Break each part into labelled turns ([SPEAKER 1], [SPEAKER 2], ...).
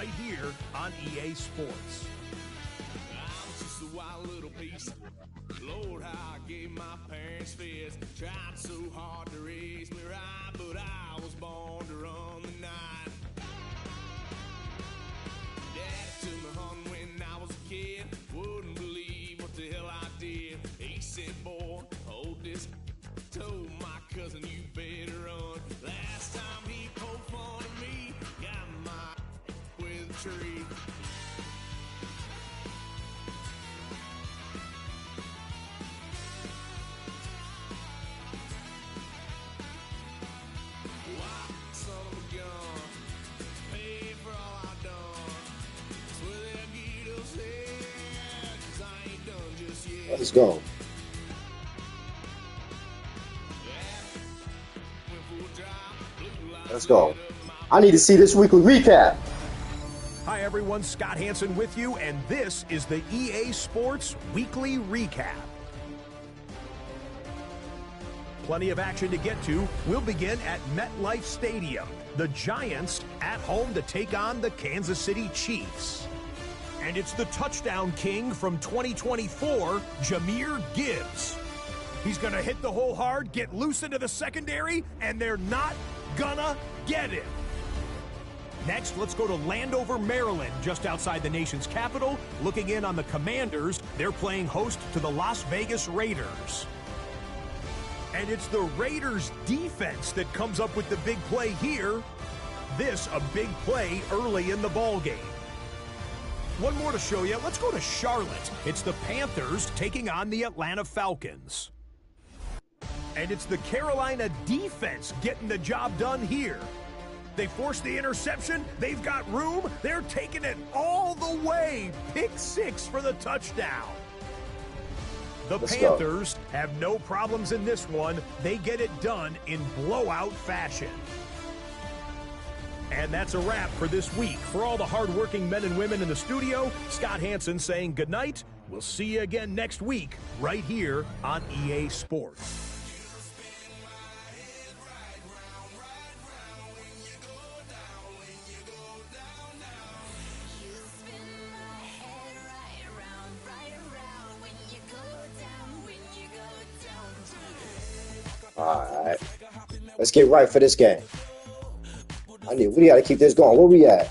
[SPEAKER 1] right here on EA Sports.
[SPEAKER 2] I'm just a wild little piece. Lord, how I gave my parents fits. Tried so hard to raise me right, but I was born to run the night. Dad took me home when I was a kid. Wouldn't believe what the hell I did. He said, boy, hold this. Told my cousin, you better run. Last time he poked fun at me, got my with a tree.
[SPEAKER 3] Let's go. Let's go. I need to see this weekly recap.
[SPEAKER 1] Hi, everyone. Scott Hansen with you, and this is the EA Sports Weekly Recap. Plenty of action to get to. We'll begin at MetLife Stadium. The Giants at home to take on the Kansas City Chiefs. And it's the touchdown king from 2024, Jahmyr Gibbs. He's going to hit the hole hard, get loose into the secondary, and they're not gonna get him. Next, let's go to Landover, Maryland, just outside the nation's capital. Looking in on the Commanders, they're playing host to the Las Vegas Raiders. And it's the Raiders' defense that comes up with the big play here. This, a big play early in the ballgame. One more to show you. Let's go to Charlotte. It's the Panthers taking on the Atlanta Falcons. And it's the Carolina defense getting the job done here. They forced the interception. They've got room. They're taking it all the way. Pick six for the touchdown. The Panthers have no problems in this one. They get it done in blowout fashion. And that's a wrap for this week. For all the hardworking men and women in the studio, Scott Hansen saying goodnight. We'll see you again next week right here on EA Sports.
[SPEAKER 3] All right. Let's get right for this game. We got to keep this going. Where we at?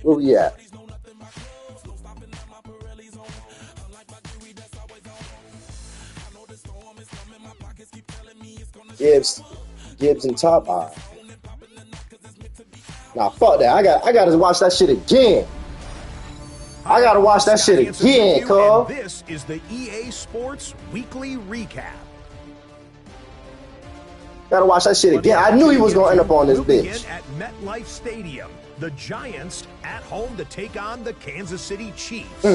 [SPEAKER 3] Where we at? Gibbs and top. All right. Nah, fuck that. I got to watch that shit again. I got to watch that shit again, cuz.
[SPEAKER 1] This is the EA Sports Weekly Recap.
[SPEAKER 3] Gotta watch that shit again. I knew he was gonna end up on this bitch.
[SPEAKER 1] At MetLife Stadium, the Giants at home to take on the Kansas City Chiefs.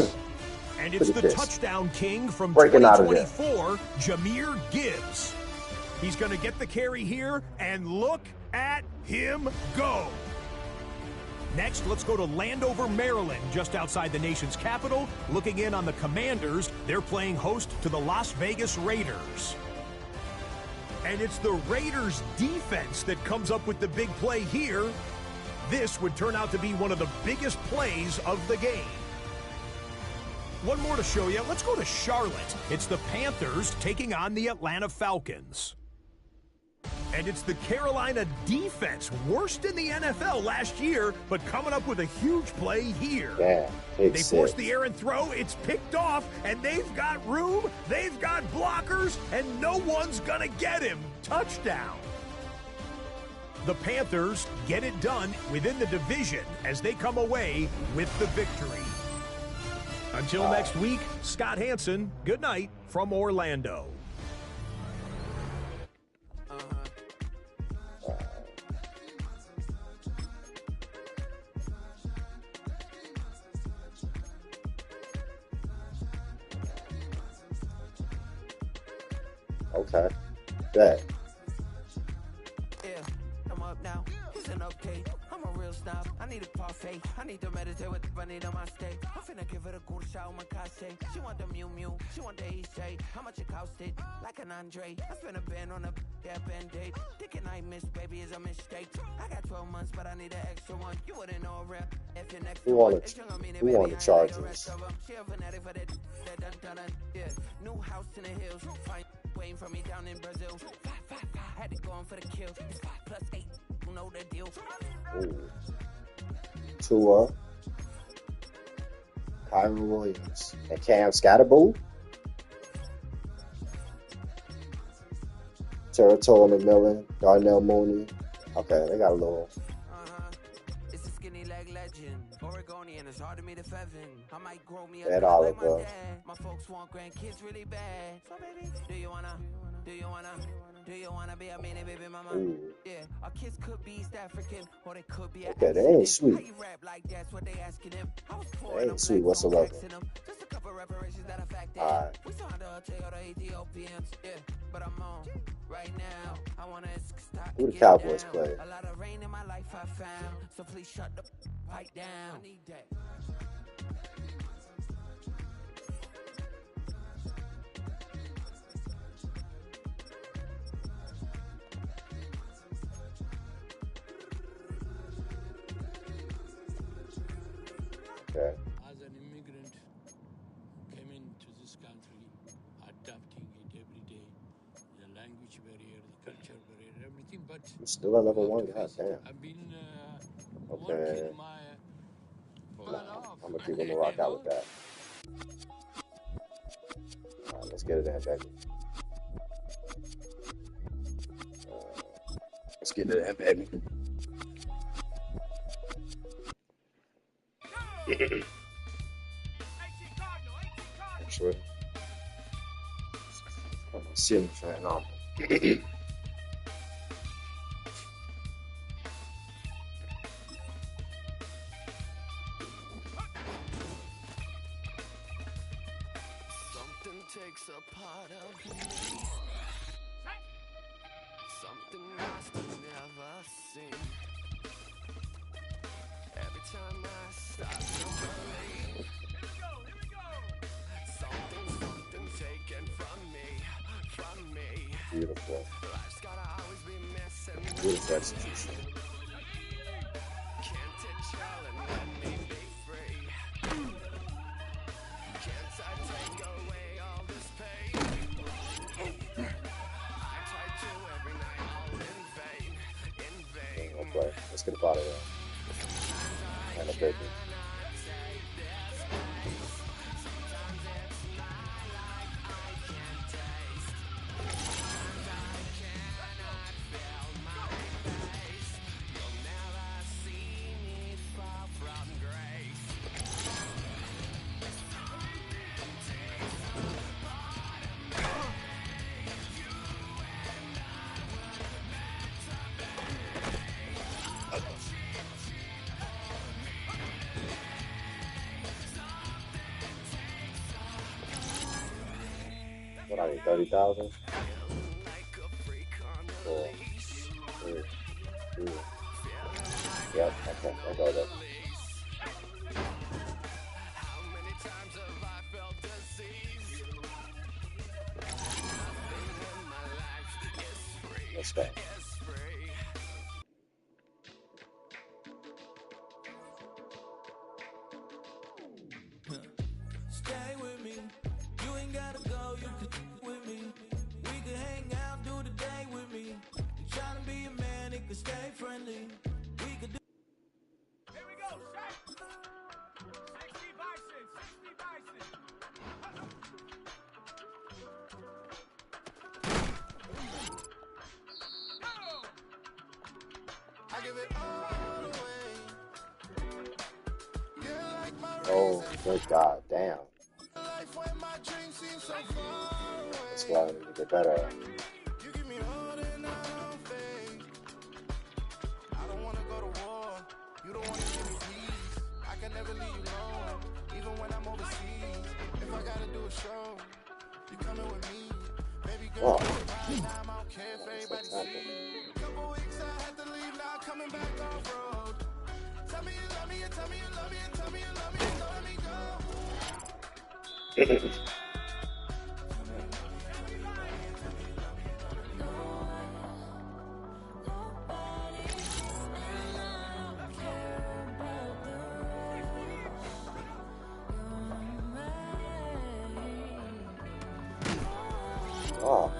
[SPEAKER 1] And it's the touchdown king from 2024, Jahmyr Gibbs. He's gonna get the carry here, and look at him go. Next, let's go to Landover, Maryland, just outside the nation's capital. Looking in on the Commanders, they're playing host to the Las Vegas Raiders. And it's the Raiders' defense that comes up with the big play here. This would turn out to be one of the biggest plays of the game. One more to show you. Let's go to Charlotte. It's the Panthers taking on the Atlanta Falcons. And it's the Carolina defense, worst in the NFL last year, but coming up with a huge play here.
[SPEAKER 3] Yeah,
[SPEAKER 1] they forced the errant throw, it's picked off, and they've got room, they've got blockers, and no one's gonna get him. Touchdown. The Panthers get it done within the division as they come away with the victory. Until next week, Scott Hansen, good night from Orlando.
[SPEAKER 3] Okay. Bet.
[SPEAKER 4] Yeah, I'm up now. It's in a okay. I'm a real snob, I need a parfait. I need to meditate with the bunny on my stay. I'm finna give her a good shot with my cachet. She want the Mew Mew, she want the Eastside. How much it costed? Like an Andre. I spent a band on a band-aid. Thinking I miss, baby, is a mistake. I got 12 months, but I need an extra one. You wouldn't know a rap if you're next
[SPEAKER 3] Who
[SPEAKER 4] to
[SPEAKER 3] on the Chargers?
[SPEAKER 4] She a fanatic for that dun. Yeah, new house in the hills. Fine, waiting for me down in Brazil. Five, had to go on for the kill. It's 5+8, you know the deal.
[SPEAKER 3] Ooh. Tua, Kyron Williams, and Cam Scatterboo. Territory McMillan, Darnell Mooney. Okay, they got a little.
[SPEAKER 4] It's a skinny leg legend. Oregonian, it's hard to meet a Fevin. I might grow me
[SPEAKER 3] Ed
[SPEAKER 4] up like
[SPEAKER 3] Oliver.
[SPEAKER 4] my dad. My folks want grandkids really bad. So baby, do you wanna be a mini baby mama?
[SPEAKER 3] Ooh.
[SPEAKER 4] Yeah, our kids could be East African, or they could be
[SPEAKER 3] Okay, they ain't sweet.
[SPEAKER 4] How you rap like that's what they asking him. I was poor
[SPEAKER 3] They ain't sweet whatsoever.
[SPEAKER 4] Just a couple reparations that affect
[SPEAKER 3] Alright.
[SPEAKER 4] We saw the Ethiopians, yeah, but I'm on right now. I wanna stop.
[SPEAKER 3] Who the Cowboys play?
[SPEAKER 4] A lot of rain in my life I found, so please shut the pipe down. I need that.
[SPEAKER 3] Okay.
[SPEAKER 5] As an immigrant, came into this country, adapting it every day. The language barrier, the culture barrier, everything. But
[SPEAKER 3] I'm still at level 1.
[SPEAKER 5] to
[SPEAKER 3] God
[SPEAKER 5] face it,
[SPEAKER 3] damn.
[SPEAKER 5] I've been
[SPEAKER 3] Okay.
[SPEAKER 5] working my
[SPEAKER 3] I'm gonna keep on the rock out with that. Alright, let's get it in, baby. Let's get it in, baby. Actually, I'm ceiling fan on.
[SPEAKER 4] Something takes a part of me. Something lost and never seen. Every time I start to believe. Here we go. Something taken from me.
[SPEAKER 3] Beautiful.
[SPEAKER 4] Life's gotta always be missing.
[SPEAKER 3] Beautiful execution.
[SPEAKER 4] Can't it chill and let me be free? Can't I take away all this pain? I try to every night, all in vain.
[SPEAKER 3] Okay, let's get up out of there. And a baby. What I need, 30,000? 4, 3, 2. Yep, okay, I'll go there. Let's go.
[SPEAKER 4] Stay with me. You ain't gotta go, you can with me. We can hang out, do the day with me. You tryna be a man, it can stay friendly. We could do. Here we go, shake. 60 bison, 60 bison.
[SPEAKER 2] I give it all away. You're like my
[SPEAKER 3] Oh, good God, damn.
[SPEAKER 2] life when my dreams seem so far away.
[SPEAKER 3] That's why I need to get better.
[SPEAKER 2] You give me all and I don't fade. I don't wanna go to war. You don't wanna give me peace. I can never leave you alone, even when I'm overseas. If I gotta do a show, you coming with me. Baby girl,
[SPEAKER 3] Wow.
[SPEAKER 2] right now I don't care if everybody sees. Couple weeks I had to leave, now I come coming back off road. Tell me you love me, and tell me you love me, and tell me you love me, and don't let me go.
[SPEAKER 3] Oh.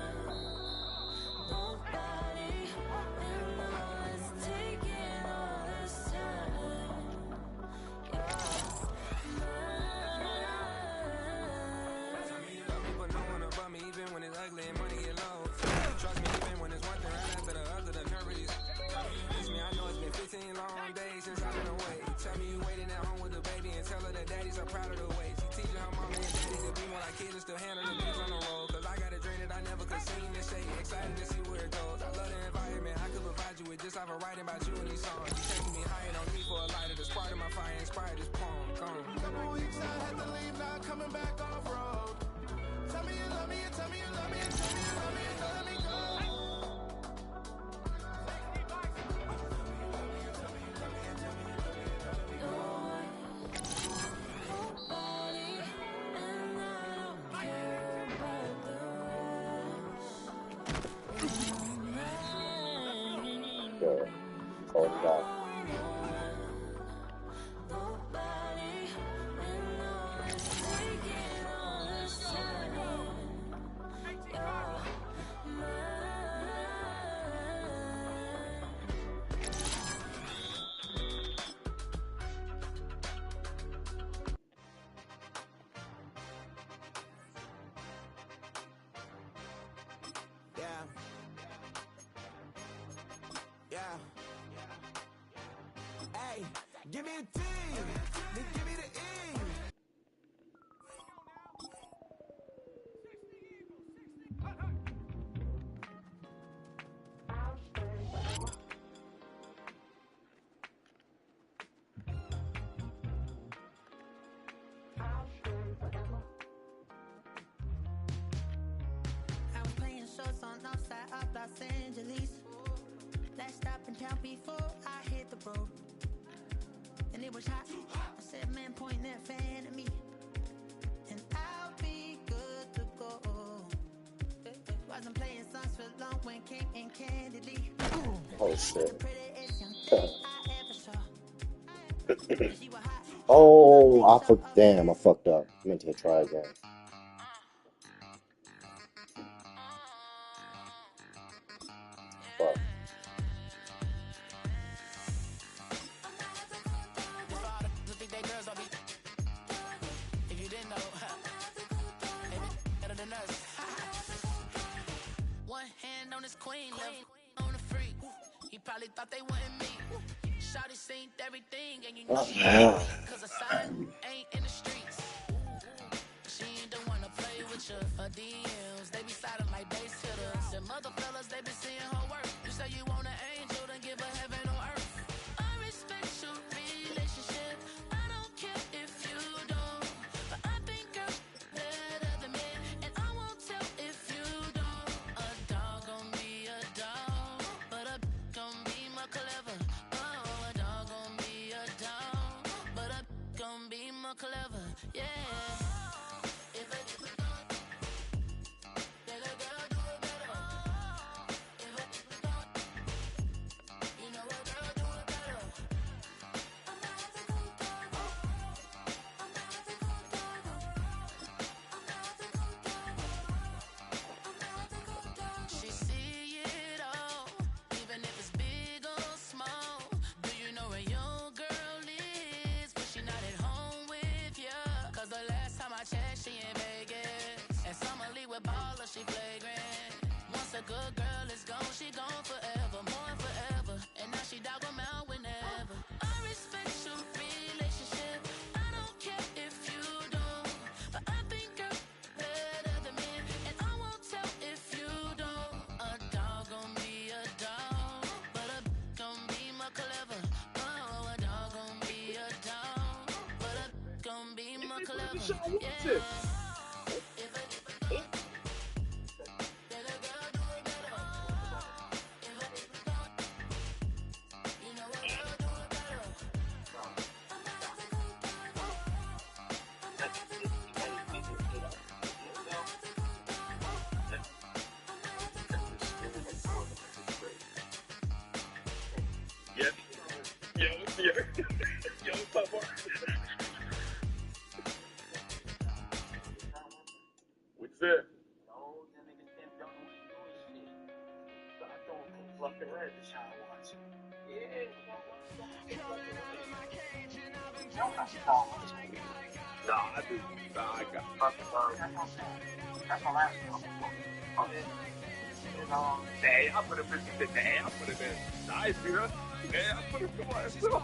[SPEAKER 2] Just off of writing about you in these songs. You taking me higher, don't need for a lighter. The spark of my fire inspired this poem. Gone. Couple weeks I had to leave, now coming back off road. Tell me you love me, and tell me you love me, and tell me you love me, and don't let me go.
[SPEAKER 3] Oh God.
[SPEAKER 2] Yeah. Hey, give me a T, then give me the E.
[SPEAKER 4] I was playing shows on outside of Los Angeles. Last stop in town before I hit the road. And it was hot. I said, man, point that fan at me. And I'll be good to go. Wasn't playing songs for long when came in candidly.
[SPEAKER 3] Oh shit.
[SPEAKER 4] Prettiest young thing I ever saw. She was hot.
[SPEAKER 3] Oh, damn, I fucked up. I meant to try again. Fuck.
[SPEAKER 4] One hand on his queen, left on the freak. He probably thought they wanted me. Shawty seen everything, and you know she cause her son ain't in the streets. She ain't the one to play with you. Her DMs, they be sliding like base hitters. Them other fellas, they be seeing her work. You say you want an angel, then give her heaven on earth. I respect your relationship. I don't care if you don't. But I think I'm better than men. And I won't tell if you don't. A dog gon' be a dog. But a gon' be more clever. Oh, a dog gon' be a dog. But a gon' be more clever. Yeah. She see it all, even if it's big or small. Do you know where your girl is? But she not at home with ya. Cause the last time I checked, she in Vegas. And Summer Lee with Baller, she flagrant. Once a good girl is gone, she gone forever, more forever. And now she dog 'em out whenever. I respect your relationship. I don't care if you don't. But I think I'm better than men. And I won't tell if you don't. A dog gon' be a dog. But a gon' be more clever. Oh, a dog gon' be a dog. But a gon' be more clever. Yeah.
[SPEAKER 6] What's that? Nah, I do. Nah, I got. Hey, I put him in. Hey, I put him in. Nice, you know. Hey, I put him in. Come on, let's go.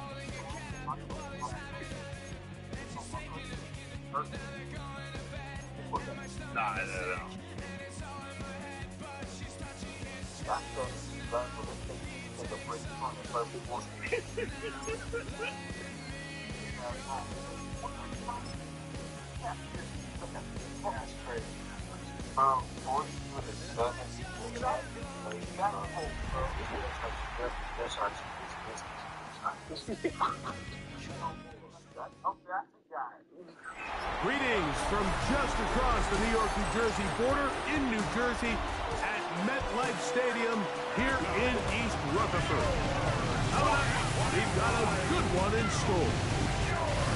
[SPEAKER 6] Nah, no.
[SPEAKER 1] Greetings from just across the New York-New Jersey border in New Jersey at MetLife Stadium here in East Rutherford. We've got a good one in store.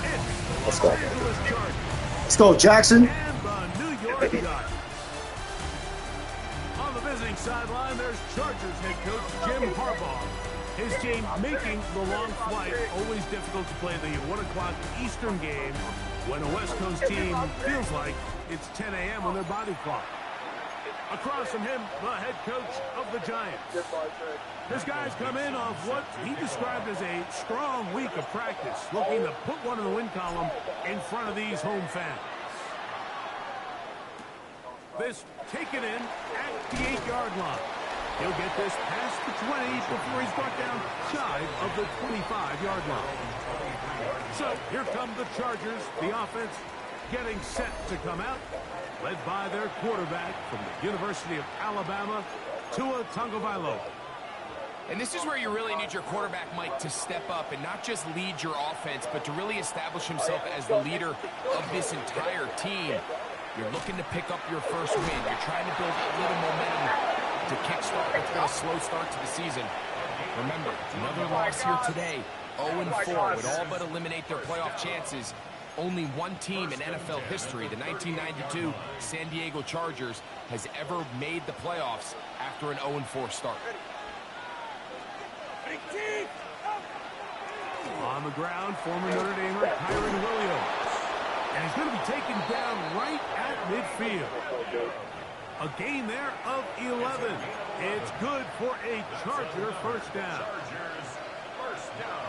[SPEAKER 1] It's the Los Angeles Chargers.
[SPEAKER 3] Let's go, Jackson.
[SPEAKER 1] And the New York Giants. On the visiting sideline, there's Chargers head coach Jim Harbaugh. His team making the long flight. Always difficult to play the 1 o'clock Eastern game when a West Coast team feels like it's 10 a.m. on their body clock. Across from him, the head coach of the Giants. His guys come in off what he described as a strong week of practice, looking to put one in the win column in front of these home fans. This taken in at the 8-yard line. He'll get this past the 20 before he's brought down shy of the 25-yard line. So here come the Chargers, the offense getting set to come out, led by their quarterback from the University of Alabama, Tua Tagovailoa.
[SPEAKER 7] And this is where you really need your quarterback, Mike, to step up and not just lead your offense, but to really establish himself as the leader of this entire team. You're looking to pick up your first win. You're trying to build a little momentum to kickstart what's been a slow start to the season. Remember, another loss here today, 0-4, would all but eliminate their playoff chances. Only one team in NFL history, the 1992 San Diego Chargers, has ever made the playoffs after an 0-4 start.
[SPEAKER 1] On the ground, former Notre Damer Kyron Williams. And he's going to be taken down right at midfield. A gain there of 11. It's good for a Charger first down.
[SPEAKER 8] Chargers first down.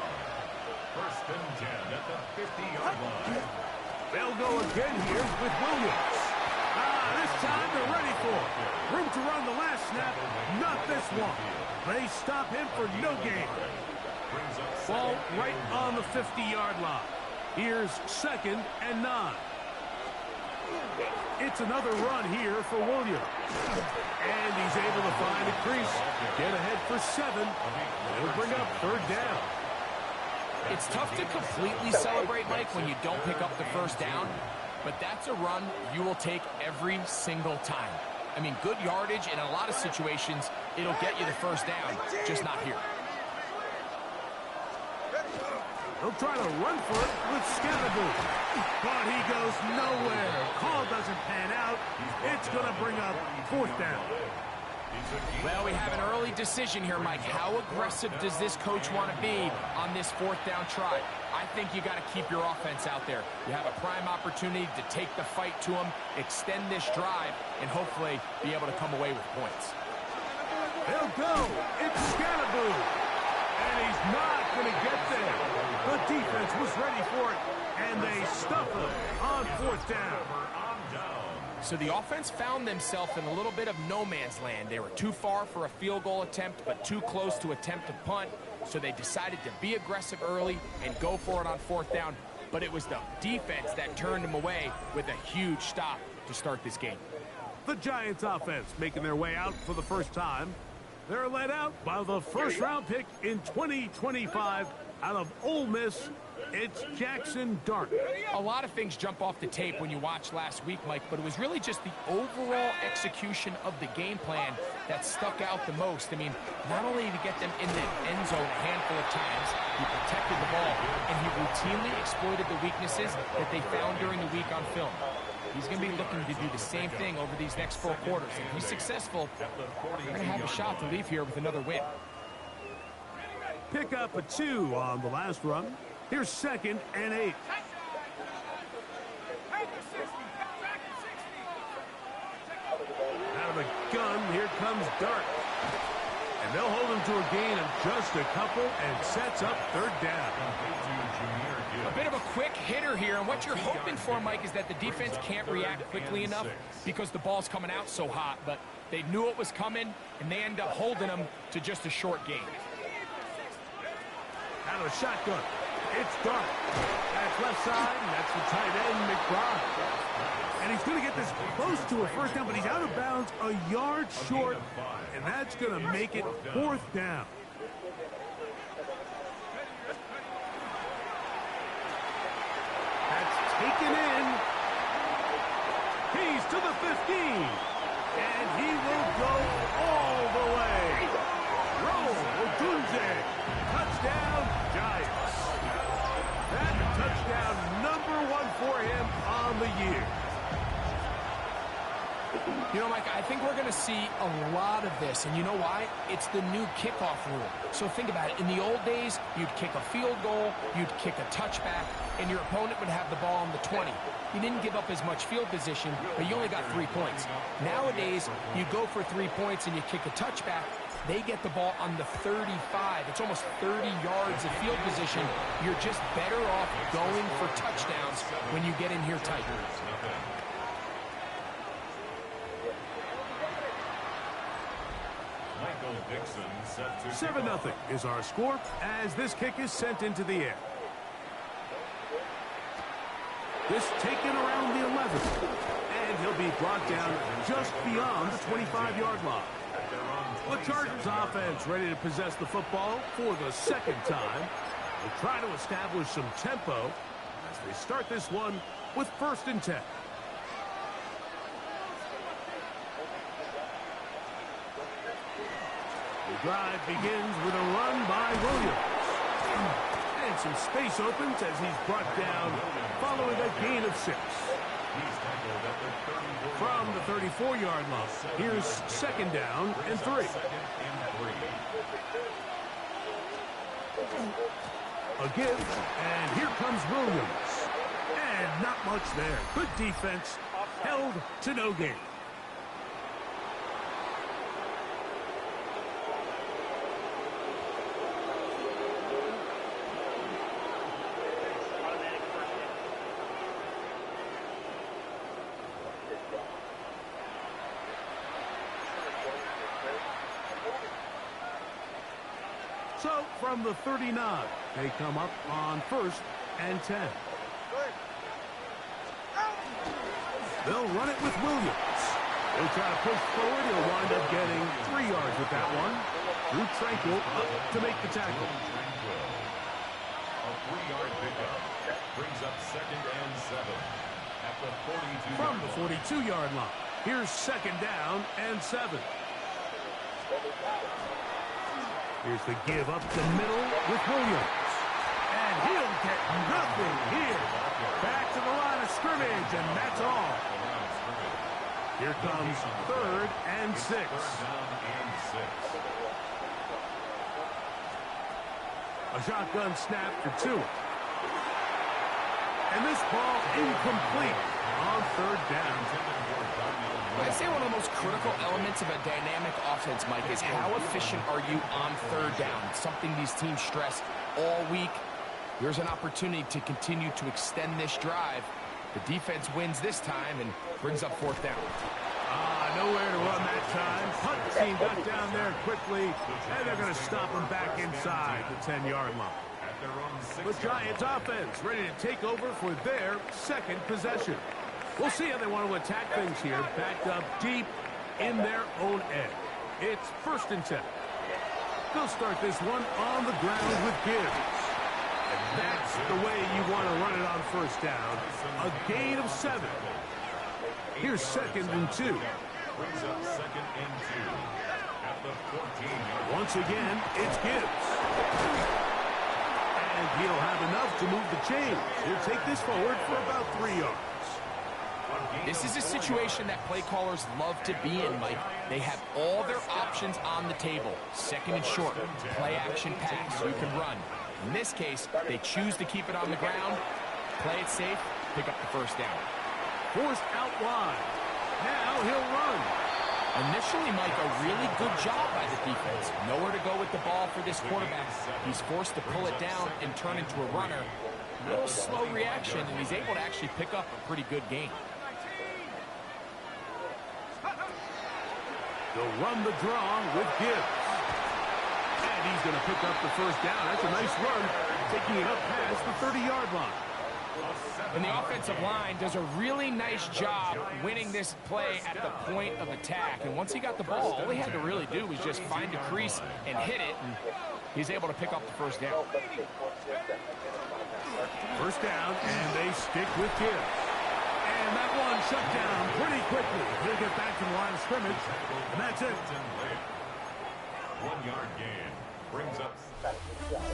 [SPEAKER 8] First and 10 at the 50-yard line.
[SPEAKER 1] They'll go again here with Williams. This time they're ready for it. Room to run the last snap, not this one. They stop him for no gain. Ball right on the 50-yard line. Here's 2nd and 9. It's another run here for Williams. And he's able to find a crease, get ahead for 7. It'll bring up 3rd down.
[SPEAKER 7] It's tough to completely celebrate, Mike, when you don't pick up the first down, but that's a run you will take every single time. I mean, good yardage in a lot of situations, it'll get you the first down, just not here.
[SPEAKER 1] He'll try to run for it with Scatterboo. But he goes nowhere. Call doesn't pan out. It's going to bring up 4th down.
[SPEAKER 7] Well, we have an early decision here, Mike. How aggressive does this coach want to be on this 4th down try? I think you got to keep your offense out there. You have a prime opportunity to take the fight to him, extend this drive, and hopefully be able to come away with points.
[SPEAKER 1] He'll go. It's Scatterboo. And he's not going to get there. The defense was ready for it, and they stuff him on 4th down.
[SPEAKER 7] So the offense found themselves in a little bit of no man's land. They were too far for a field goal attempt, but too close to attempt a punt. So they decided to be aggressive early and go for it on 4th down. But it was the defense that turned them away with a huge stop to start this game.
[SPEAKER 1] The Giants offense making their way out for the first time. They're led out by the first-round pick in 2025, Out of Ole Miss, it's Jackson Dart.
[SPEAKER 7] A lot of things jump off the tape when you watched last week, Mike, but it was really just the overall execution of the game plan that stuck out the most. I mean, not only did he get them in the end zone a handful of times, he protected the ball, and he routinely exploited the weaknesses that they found during the week on film. He's going to be looking to do the same thing over these next 4 quarters. If he's successful, they're going to have a shot to leave here with another win.
[SPEAKER 1] Pick up a 2 on the last run. Here's 2nd and 8. Out of the gun, here comes Dart. And they'll hold him to a gain of just a couple and sets up 3rd down.
[SPEAKER 7] A bit of a quick hitter here, and what you're hoping for, Mike, is that the defense can't react quickly enough because the ball's coming out so hot, but they knew it was coming, and they end up holding them to just a short gain.
[SPEAKER 1] Out of a shotgun, it's Dart. That's left side, and that's the tight end, McBride. And he's going to get this close to a 1st down, but he's out of bounds a yard short, and that's going to make it 4th down. That's taken in. He's to the 15, and he will go all the way. Roll, Odunze, touchdown, Giants. That touchdown #1 for him on the year.
[SPEAKER 7] You know, Mike, I think we're going to see a lot of this, and you know why? It's the new kickoff rule. So think about it. In the old days, you'd kick a field goal, you'd kick a touchback, and your opponent would have the ball on the 20. You didn't give up as much field position, but you only got 3 points. Nowadays, you go for 3 points and you kick a touchback, they get the ball on the 35. It's almost 30 yards of field position. You're just better off going for touchdowns when you get in here tight.
[SPEAKER 1] 7-0 is our score as this kick is sent into the air. This taken around the 11, and he'll be brought down just beyond the 25-yard line. The Chargers offense ready to possess the football for the 2nd time. They'll try to establish some tempo as they start this one with 1st and 10. The drive begins with a run by Williams. And some space opens as he's brought down following a gain of 6. From the 34-yard line, here's 2nd down and 3. A give, and here comes Williams. And not much there. Good defense, held to no gain. So, from the 39, they come up on 1st and 10. They'll run it with Williams. He'll try to push forward. He'll wind up getting 3 yards with that one. Drew Tranquil up to make the tackle.
[SPEAKER 8] A 3-yard pickup brings up 2nd and 7 at the 42.
[SPEAKER 1] From the 42-yard line, here's 2nd down and 7. Here's the give up the middle with Williams. And he'll get nothing here. Back to the line of scrimmage, and that's all. Here comes 3rd and 6. A shotgun snap for 2. And this ball incomplete on 3rd down.
[SPEAKER 7] I'd say one of the most critical elements of a dynamic offense, Mike, is how efficient are you on 3rd down? It's something these teams stress all week. Here's an opportunity to continue to extend this drive. The defense wins this time and brings up 4th down.
[SPEAKER 1] Nowhere to run that time. Punt team got down there quickly, and they're going to stop him back inside the 10-yard line. The Giants offense ready to take over for their 2nd possession. We'll see how they want to attack things here, backed up deep in their own end. It's 1st and 10. They'll start this one on the ground with Gibbs. just the way you want to run it on first down. A gain of 7. Here's 2nd and 2.
[SPEAKER 8] Brings up 2nd and 2 at the 14.
[SPEAKER 1] Once again, it's Gibbs. And he'll have enough to move the chains. He'll take this forward for about 3 yards.
[SPEAKER 7] This is a situation that play callers love to be in, Mike. They have all their options on the table. 2nd and short, play action pass, you can run. In this case, they choose to keep it on the ground, play it safe, pick up the first down.
[SPEAKER 1] Forced out wide. Now he'll run.
[SPEAKER 7] Initially, Mike, a really good job by the defense. Nowhere to go with the ball for this quarterback. He's forced to pull it down and turn into a runner. A little slow reaction, and he's able to actually pick up a pretty good gain.
[SPEAKER 1] They'll run the draw with Gibbs. And he's going to pick up the first down. That's a nice run, taking it up past the 30-yard line.
[SPEAKER 7] And the offensive line does a really nice job winning this play at the point of attack. And once he got the ball, all he had to really do was just find a crease and hit it. And he's able to pick up the first down.
[SPEAKER 1] First down, and they stick with Gibbs. And that one shut down pretty quickly. He'll get back to the line of scrimmage, and that's it.
[SPEAKER 8] 1-yard gain. Brings up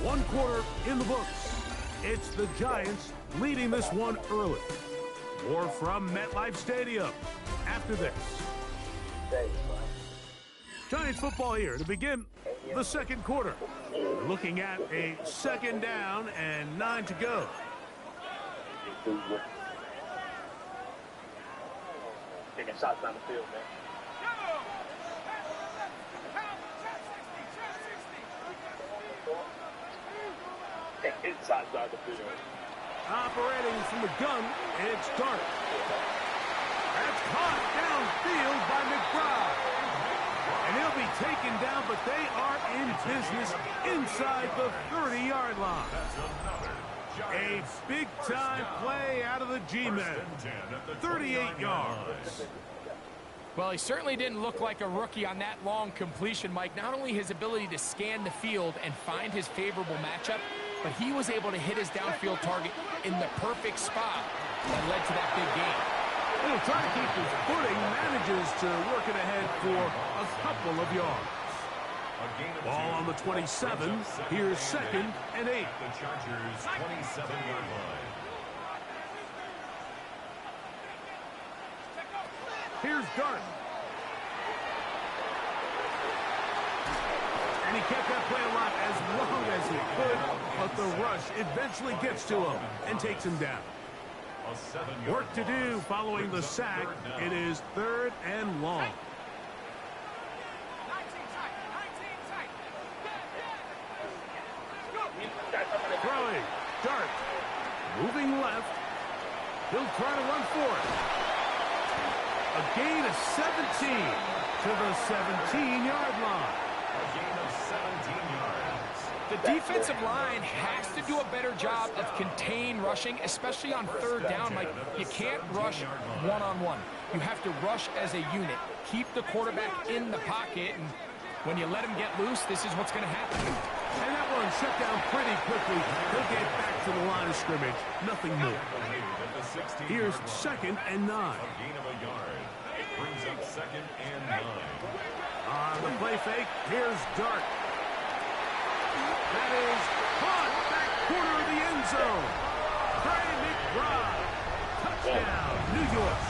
[SPEAKER 1] 1 quarter in the books. It's the Giants leading this one early. More from MetLife Stadium after this. Giants football here to begin the 2nd quarter. We're looking at a 2nd down and 9 to go.
[SPEAKER 6] Taking shots down the field, man. Inside the field.
[SPEAKER 1] Operating from the gun, it's Dart. That's caught downfield by McBride. And he'll be taken down, but they are in business inside the 30-yard line. A big-time play out of the G-Men. 38 yards.
[SPEAKER 7] Well, he certainly didn't look like a rookie on that long completion, Mike. Not only his ability to scan the field and find his favorable matchup, but he was able to hit his downfield target in the perfect spot that led to that big gain.
[SPEAKER 1] He'll try to keep his footing, manages to work it ahead for a couple of yards. Ball on the 27. Here's 2nd and 8.
[SPEAKER 8] the Chargers' 27-yard line.
[SPEAKER 1] Here's Dart. And he kept that play alive as long as he could, but the rush eventually gets to him and takes him down. Work to do following the sack. It is 3rd and long. Throwing. Dart. Moving left. He'll try to run for it. A gain of 17 to the 17-yard line.
[SPEAKER 8] A gain of 17 yards.
[SPEAKER 7] The defensive line has to do a better job of contain rushing, especially on 3rd down. Like, you can't rush one-on-one. You have to rush as a unit. Keep the quarterback in the pocket, and when you let him get loose, this is what's going to happen.
[SPEAKER 1] And that one shut down pretty quickly. He'll get back to the line of scrimmage. Nothing more. Here's 2nd and 9.
[SPEAKER 8] A gain of a yard. Brings up 2nd and 9.
[SPEAKER 1] On the play fake, here's Dart. That is caught back corner of the end zone. Trey McBride. Touchdown, New York.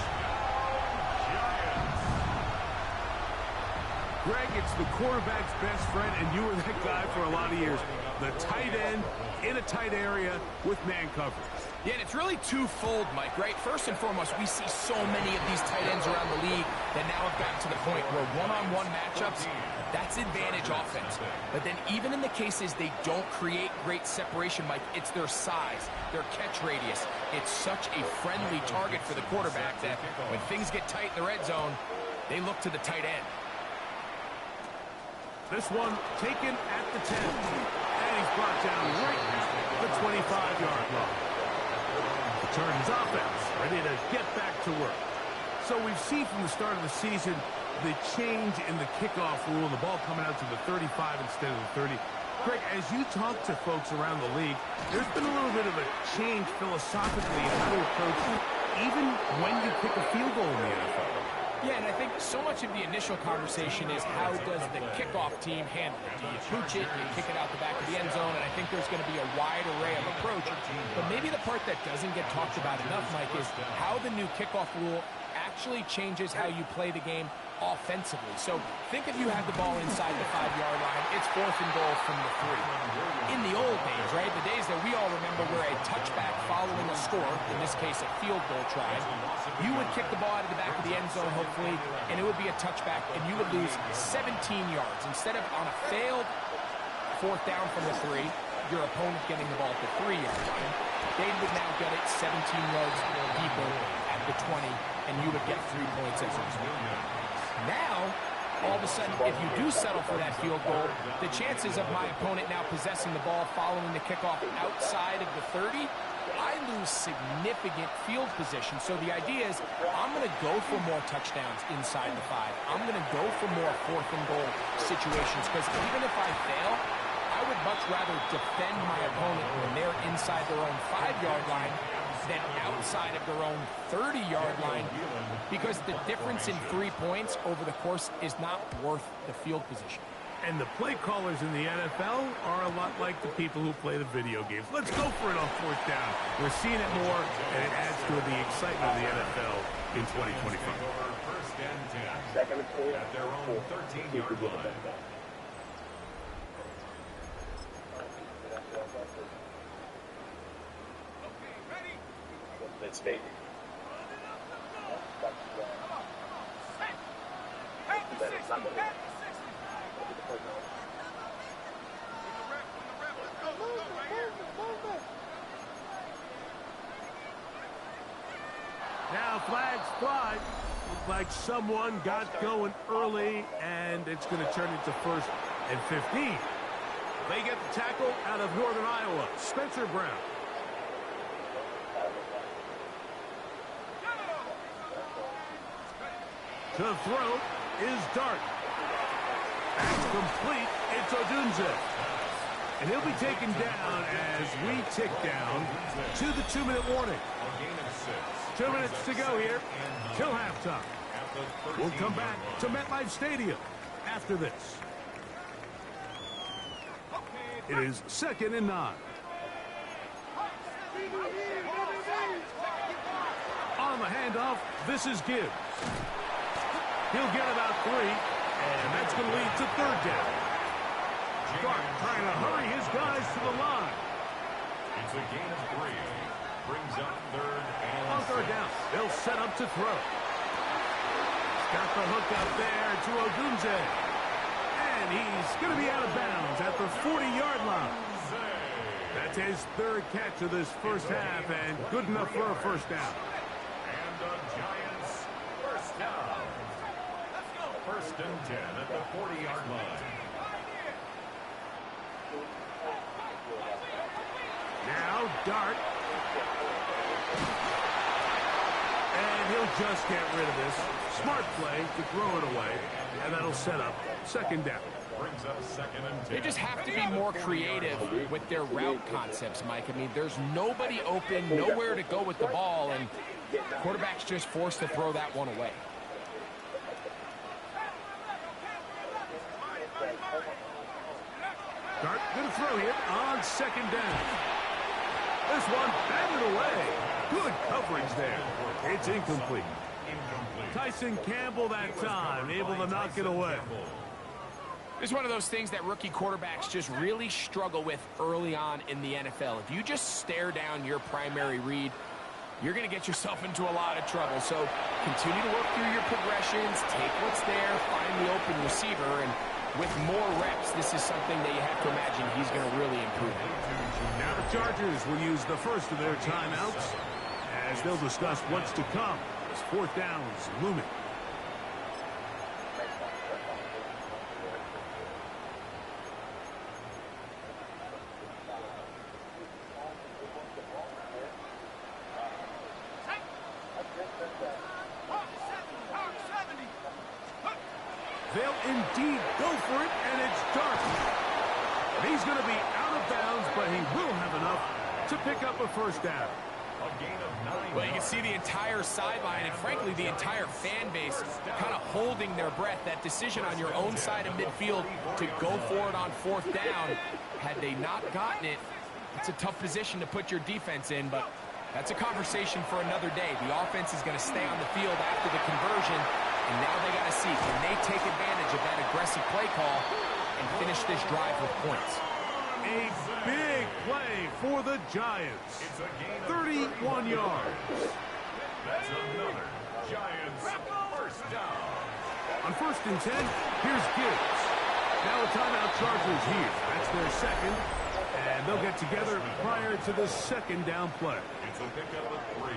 [SPEAKER 1] Greg, it's the quarterback's best friend, and you were that guy for a lot of years. The tight end in a tight area with man coverage.
[SPEAKER 7] Yeah, and it's really twofold, Mike, right? First and foremost, we see so many of these tight ends around the league that now have gotten to the point where one-on-one matchups, that's advantage offense. But then even in the cases they don't create great separation, Mike, it's their size, their catch radius. It's such a friendly target for the quarterback that when things get tight in the red zone, they look to the tight end.
[SPEAKER 1] This one taken at the 10. And he's brought down right at the 25-yard line. The Chargers offense ready to get back to work. So we've seen from the start of the season the change in the kickoff rule, the ball coming out to the 35 instead of the 30.
[SPEAKER 9] Greg, as you talk to folks around the league, there's been a little bit of a change philosophically in how to approach even when you kick a field goal in the NFL.
[SPEAKER 7] Yeah, and I think so much of the initial conversation is how does the kickoff team handle it? Do you pooch it? Do you kick it out the back of the end zone? And I think there's going to be a wide array of approach. But maybe the part that doesn't get talked about enough, Mike, is how the new kickoff rule actually changes how you play the game offensively. So think if you had the ball inside the 5-yard line, it's 4th and goal from the 3. In the old days, right, the days that we all remember were a touchback following a score, in this case a field goal try, you would kick the ball out of the back of the end zone, hopefully, and it would be a touchback, and you would lose 17 yards. Instead of on a failed 4th down from the 3, your opponent getting the ball at the 3-yard line, they would now get it 17 yards deeper at the 20, and you would get 3 points as a result. Now, all of a sudden, if you do settle for that field goal, the chances of my opponent now possessing the ball following the kickoff outside of the 30, I lose significant field position. So the idea is I'm going to go for more touchdowns inside the 5. I'm going to go for more 4th and goal situations because even if I fail, I would much rather defend my opponent when they're inside their own 5-yard line than outside of their own 30-yard line, because the difference in 3 points over the course is not worth the field position.
[SPEAKER 9] And the play callers in the NFL are a lot like the people who play the video games. Let's go for it on 4th down. We're seeing it more, and it adds to the excitement of the NFL in 2025.
[SPEAKER 8] First and 10 at their own 13-yard line.
[SPEAKER 6] Let's make it.
[SPEAKER 9] Now flags fly. Looks like someone got going early, and it's going to turn into 1st and 15. They get the tackle out of Northern Iowa, Spencer Brown. To throw is Dart. That's complete. It's Odunze. And he'll be taken down as we tick down to the 2-minute warning. 2 minutes to go here till halftime. We'll come back to MetLife Stadium after this. It is 2nd and 9. On the handoff, this is Gibbs. He'll get about 3, and that's going to lead to 3rd down. Dart trying to hurry his guys to the line.
[SPEAKER 8] It's a gain of 3. Brings up 3rd and
[SPEAKER 9] on 3rd down, they'll set up to throw. Got the hook out there to Odunze. And he's going to be out of bounds at the 40-yard line. That's his 3rd catch of this first half, and good enough for a 1st down.
[SPEAKER 8] And the Giants' 1st down. 1st and 10 at the 40-yard line.
[SPEAKER 9] Now Dart. And he'll just get rid of this. Smart play to throw it away. And that'll set up 2nd down.
[SPEAKER 8] Brings up 2nd and 10.
[SPEAKER 7] They just have to be more creative with their route concepts, Mike. I mean, there's nobody open, nowhere to go with the ball, and quarterback's just forced to throw that one away.
[SPEAKER 9] Dart going to throw here on 2nd down. This one batted away. Good coverage there. It's incomplete. Tyson Campbell that time, able to knock it away.
[SPEAKER 7] It's one of those things that rookie quarterbacks just really struggle with early on in the NFL. If you just stare down your primary read, you're going to get yourself into a lot of trouble. So continue to work through your progressions, take what's there, find the open receiver, and with more reps, this is something that you have to imagine he's going to really improve.
[SPEAKER 9] Now the Chargers will use the first of their timeouts as they'll discuss what's to come as 4th downs looming. They'll indeed go for it, and it's Dart. He's going to be out of bounds, but he will have enough to pick up a first down.
[SPEAKER 8] A gain of 9
[SPEAKER 7] Well, you can see the entire sideline and, frankly, the entire fan base kind of holding their breath. That decision on your own side of midfield to go for it on 4th down, had they not gotten it, it's a tough position to put your defense in, but that's a conversation for another day. The offense is going to stay on the field after the conversion, and now they got to see, can they take advantage of that aggressive play call and finish this drive with points?
[SPEAKER 9] A big play for the Giants. 31 yards.
[SPEAKER 8] That's another Giants first down.
[SPEAKER 9] On 1st and 10, here's Gibbs. Now a timeout Chargers here. That's their second, and they'll get together prior to the 2nd down play.
[SPEAKER 8] It's a pickup of 3.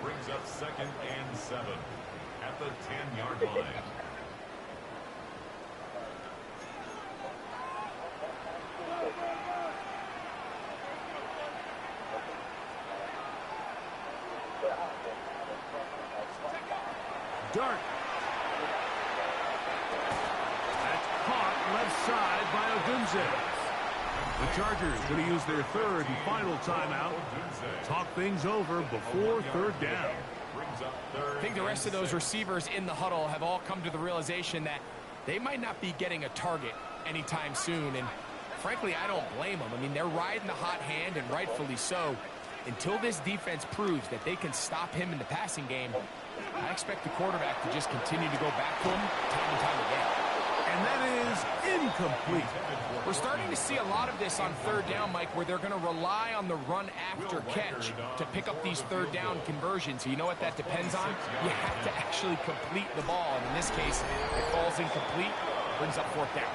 [SPEAKER 8] Brings up 2nd and 7 at the 10-yard line.
[SPEAKER 9] Dart. That's caught left side by Odunze. The Chargers going to use their 3rd and final timeout. Talk things over before 3rd down.
[SPEAKER 7] I think the rest of those receivers in the huddle have all come to the realization that they might not be getting a target anytime soon. And frankly, I don't blame them. I mean, they're riding the hot hand, and rightfully so. Until this defense proves that they can stop him in the passing game, I expect the quarterback to just continue to go back to him time and time again.
[SPEAKER 9] And that is incomplete.
[SPEAKER 7] We're starting to see a lot of this on 3rd down, Mike, where they're going to rely on the run after catch to pick up these 3rd down conversions. You know what that depends on? You have to actually complete the ball. And in this case, it falls incomplete, brings up 4th down.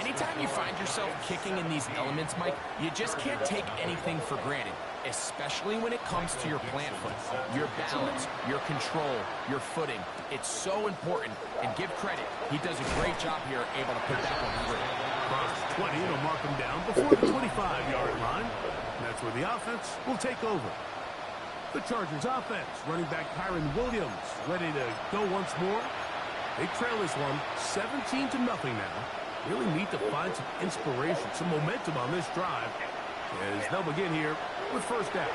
[SPEAKER 7] Anytime you find yourself kicking in these elements, Mike, you just can't take anything for granted, especially when it comes to your plant foot. Your balance, your control, your footing. It's so important, and give credit. He does a great job here able to put that one through.
[SPEAKER 9] Across 20, it'll mark him down before the 25-yard line. And that's where the offense will take over. The Chargers offense, running back Kyron Williams, ready to go once more. They trail this one 17-0 now. Really need to find some inspiration, some momentum on this drive as they'll begin here with 1st down.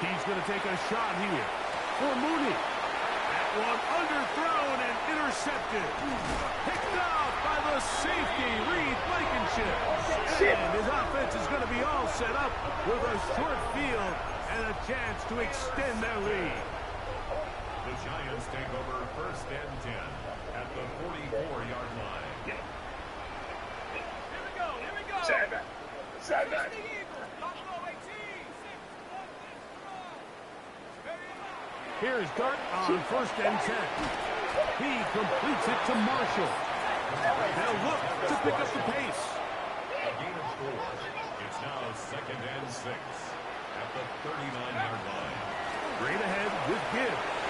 [SPEAKER 9] He's going to take a shot here for Mooney. That one underthrown and intercepted. Picked off by the safety, Reed Blankenship. And his offense is going to be all set up with a short field and a chance to extend their lead.
[SPEAKER 8] The Giants take over 1st and 10 at the 44-yard line.
[SPEAKER 6] Here we go. Sideback.
[SPEAKER 9] Here's Dart on 1st and 10. He completes it to Marshall. They'll look to pick up the pace.
[SPEAKER 8] A gain of 4. It's now 2nd and 6 at the 39-yard line.
[SPEAKER 9] Straight ahead with Gibbs.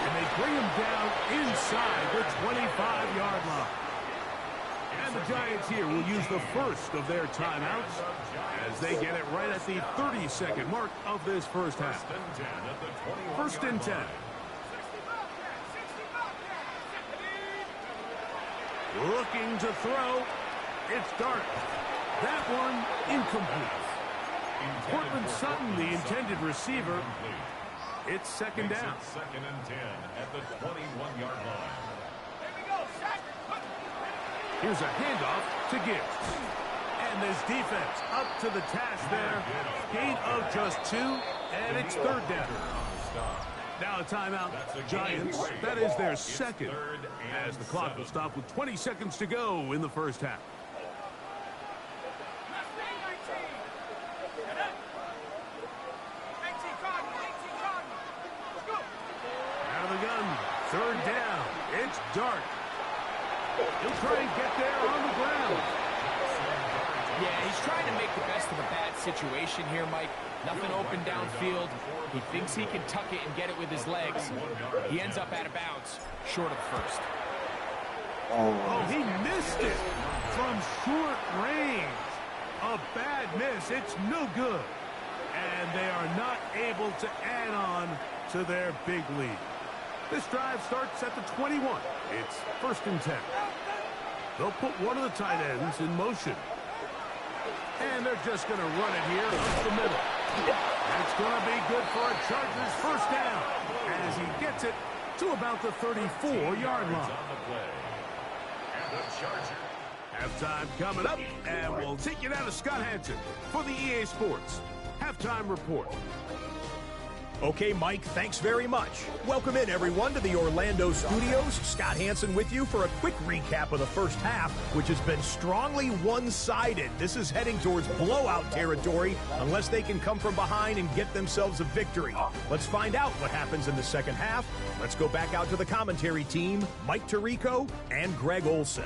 [SPEAKER 9] And they bring him down inside the 25-yard line. And the Giants here will use the 1st of their timeouts as they get it right at the 32nd mark of this first half. 1st and 10. Looking to throw. It's Dart. That one incomplete. Cortland Sutton, the intended receiver. It's 2nd down.
[SPEAKER 8] 2nd and 10 at the 21-yard line.
[SPEAKER 9] Here's a handoff to Gibbs. And this defense up to the task there. Gain of just 2, and it's 3rd down. Now a timeout. Giants, that is their 2nd. As the clock will stop with 20 seconds to go in the first half. Out of the gun. 3rd down. It's Dart. He'll try and get there on the ground.
[SPEAKER 7] Yeah, he's trying to make the best of a bad situation here, Mike. Nothing open downfield. He thinks he can tuck it and get it with his legs. He ends up out of bounds, short of 1st.
[SPEAKER 9] Oh, he missed it from short range. A bad miss. It's no good. And they are not able to add on to their big lead. This drive starts at the 21. It's 1st and 10. They'll put one of the tight ends in motion. And they're just going to run it here up the middle. That's going to be good for a Chargers first down as he gets it to about the 34-yard line. Halftime coming up, and we'll take you down to Scott Hansen for the EA Sports Halftime Report.
[SPEAKER 1] Okay, Mike, thanks very much. Welcome in, everyone, to the Orlando studios. Scott Hansen with you for a quick recap of the first half, which has been strongly one-sided. This is heading towards blowout territory unless they can come from behind and get themselves a victory. Let's find out what happens in the second half. Let's go back out to the commentary team, Mike Tirico and Greg Olson.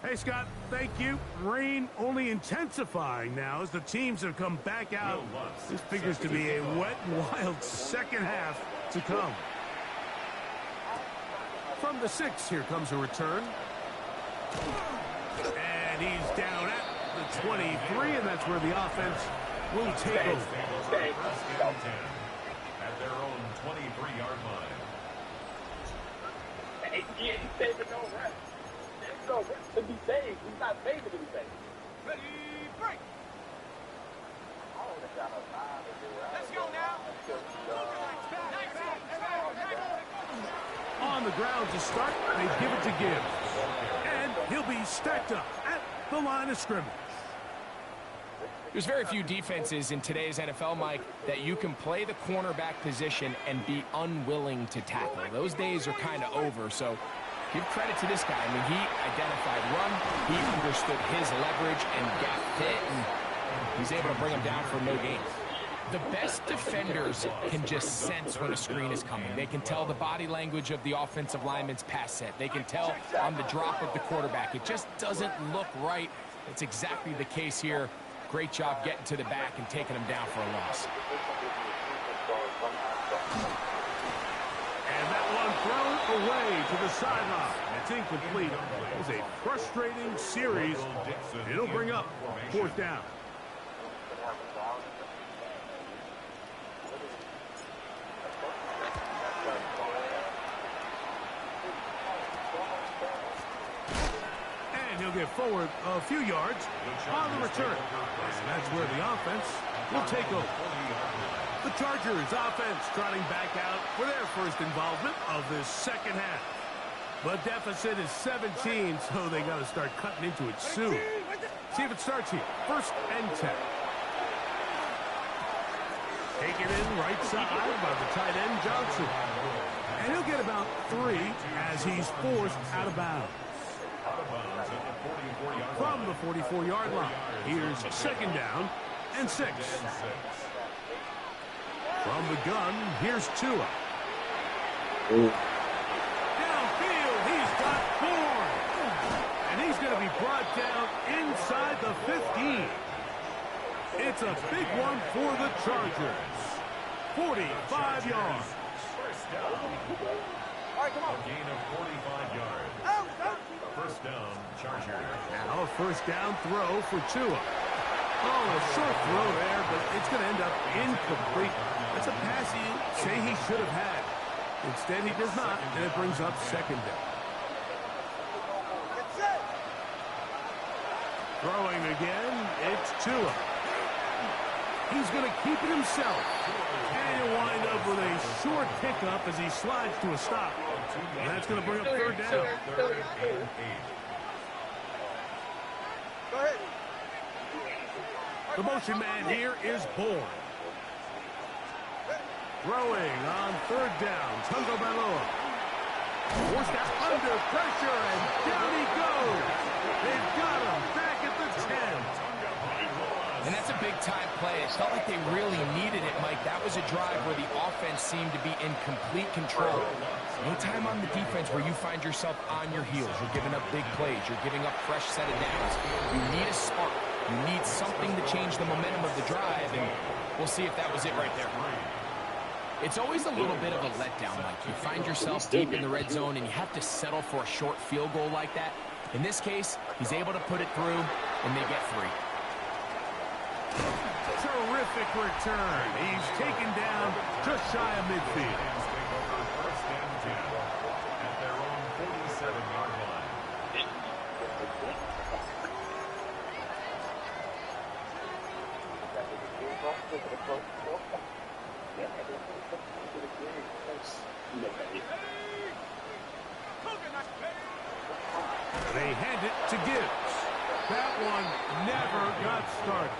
[SPEAKER 9] Hey, Scott, thank you. Rain only intensifying now as the teams have come back out. This figures to be a wet and wild second half to come. From the 6, here comes a return. And he's down at the 23, and that's where the offense will take over.
[SPEAKER 8] At their own 23-yard line.
[SPEAKER 6] He ain't saving no rest. No rest to be saved. He's not saving to be saved.
[SPEAKER 7] Ready, break. Let's go now.
[SPEAKER 9] On the ground to start, they give it to Gibbs. And he'll be stacked up at the line of scrimmage.
[SPEAKER 7] There's very few defenses in today's NFL, Mike, that you can play the cornerback position and be unwilling to tackle. Those days are kind of over, so give credit to this guy. I mean, he identified run, he understood his leverage and gap fit, and he's able to bring him down for no gain. The best defenders can just sense when a screen is coming. They can tell the body language of the offensive lineman's pass set. They can tell on the drop of the quarterback. It just doesn't look right. It's exactly the case here. Great job getting to the back and taking him down for a loss.
[SPEAKER 9] And that one thrown away to the sideline. It's incomplete. It was a frustrating series. It'll bring up fourth down. He'll get forward a few yards on the return. And that's where the offense will take over. The Chargers offense trotting back out for their first involvement of this second half. The deficit is 17, so they got to start cutting into it soon. See if it starts here. First and 10. Taken in right side by the tight end Johnson. And he'll get about 3 as he's forced out of bounds. From the 44-yard line, here's second down and 6. From the gun, here's Tua. Downfield, he's got Bourne. And he's going to be brought down inside the 15. It's a big one for the Chargers. 45 yards.
[SPEAKER 8] All right, come on. A gain of 45 yards. First down, Chargers.
[SPEAKER 9] Now a first down throw for Tua. Oh, a short throw there, but it's going to end up incomplete. That's a pass you say he should have had. Instead, he does not, and it brings up second down. Throwing again, it's Tua. He's going to keep it himself. And he'll wind up with a short pickup as he slides to a stop. And that's going to bring up third down.
[SPEAKER 8] Third and 8.
[SPEAKER 6] Go ahead.
[SPEAKER 9] The motion man here is Bourne. Throwing on third down, Tungo Bailoa. Forced out under pressure, and down he goes. They've got him back at the 10.
[SPEAKER 7] And that's a big-time play. It felt like they really needed it, Mike. That was a drive where the offense seemed to be in complete control. No time on the defense where you find yourself on your heels. You're giving up big plays. You're giving up fresh set of downs. You need a spark. You need something to change the momentum of the drive, and we'll see if that was it right there. It's always a little bit of a letdown, Mike. You find yourself deep in the red zone, and you have to settle for a short field goal like that. In this case, he's able to put it through, and they get 3.
[SPEAKER 9] Terrific return. He's taken down just shy of midfield.
[SPEAKER 8] First and 10 at their own 47-yard line.
[SPEAKER 9] They hand it to Gibbs. That one never got started.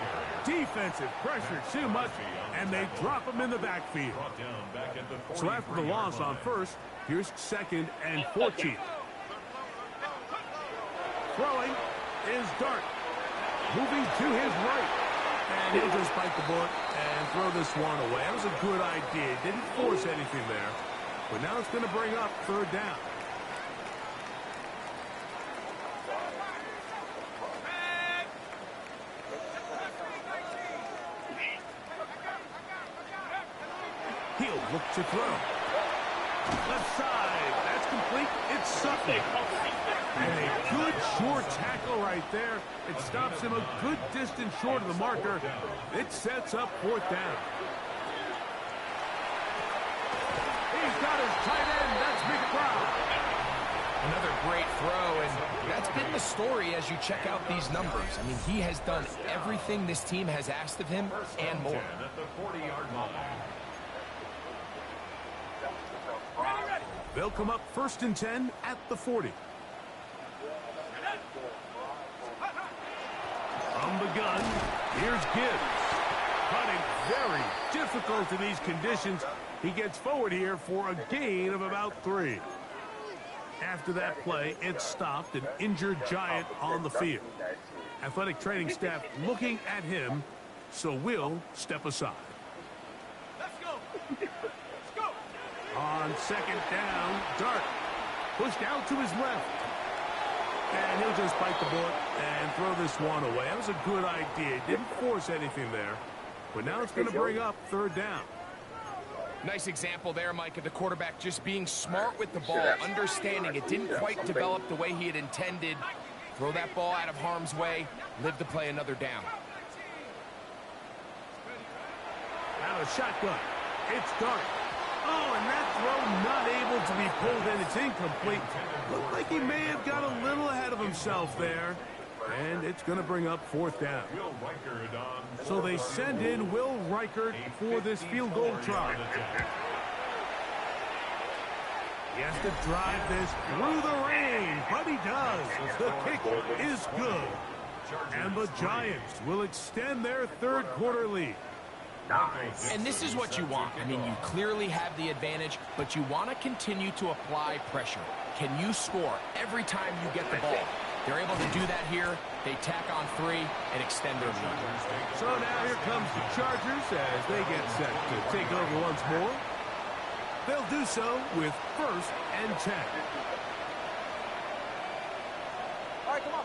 [SPEAKER 9] Defensive pressure too much, and they drop him in the backfield. So after the loss on first, here's 2nd and 14. Throwing is Dart. Moving to his right. And he'll just bite the bullet and throw this one away. That was a good idea. Didn't force anything there. But now it's going to bring up 3rd down. He'll look to throw. Left side. That's complete. It's Sutton. And a good short tackle right there. It stops him a good distance short of the marker. It sets up 4th down. He's got his tight end. That's McBride.
[SPEAKER 7] Another great throw, and that's been the story as you check out these numbers. I mean, he has done everything this team has asked of him and more.
[SPEAKER 8] At the 40-yard line.
[SPEAKER 9] They'll come up 1st and 10 at the 40. From the gun, here's Gibbs. Cutting very difficult in these conditions. He gets forward here for a gain of about 3. After that play, it stopped an injured Giant on the field. Athletic training staff looking at him, so we'll step aside. Let's go. On 2nd down, Dart pushed out to his left. And he'll just bite the bullet and throw this one away. That was a good idea. Didn't force anything there. But now it's going to bring up 3rd down.
[SPEAKER 7] Nice example there, Mike, of the quarterback just being smart with the ball, understanding it didn't quite develop the way he had intended. Throw that ball out of harm's way, live to play another down.
[SPEAKER 9] Now a shotgun. It's Dart. Oh, and that throw not able to be pulled in. It's incomplete. Looked like he may have got a little ahead of himself there. And it's going to bring up 4th down. So they send in Will Reichert for this field goal try. He has to drive this through the rain, but he does. The kick is good. And the Giants will extend their 3rd quarter lead.
[SPEAKER 7] And this is what you want. I mean, you clearly have the advantage, but you want to continue to apply pressure. Can you score every time you get the ball? They're able to do that here. They tack on 3 and extend their lead.
[SPEAKER 9] So now here comes the Chargers as they get set to take over once more. They'll do so with 1st and 10.
[SPEAKER 6] All right, come on.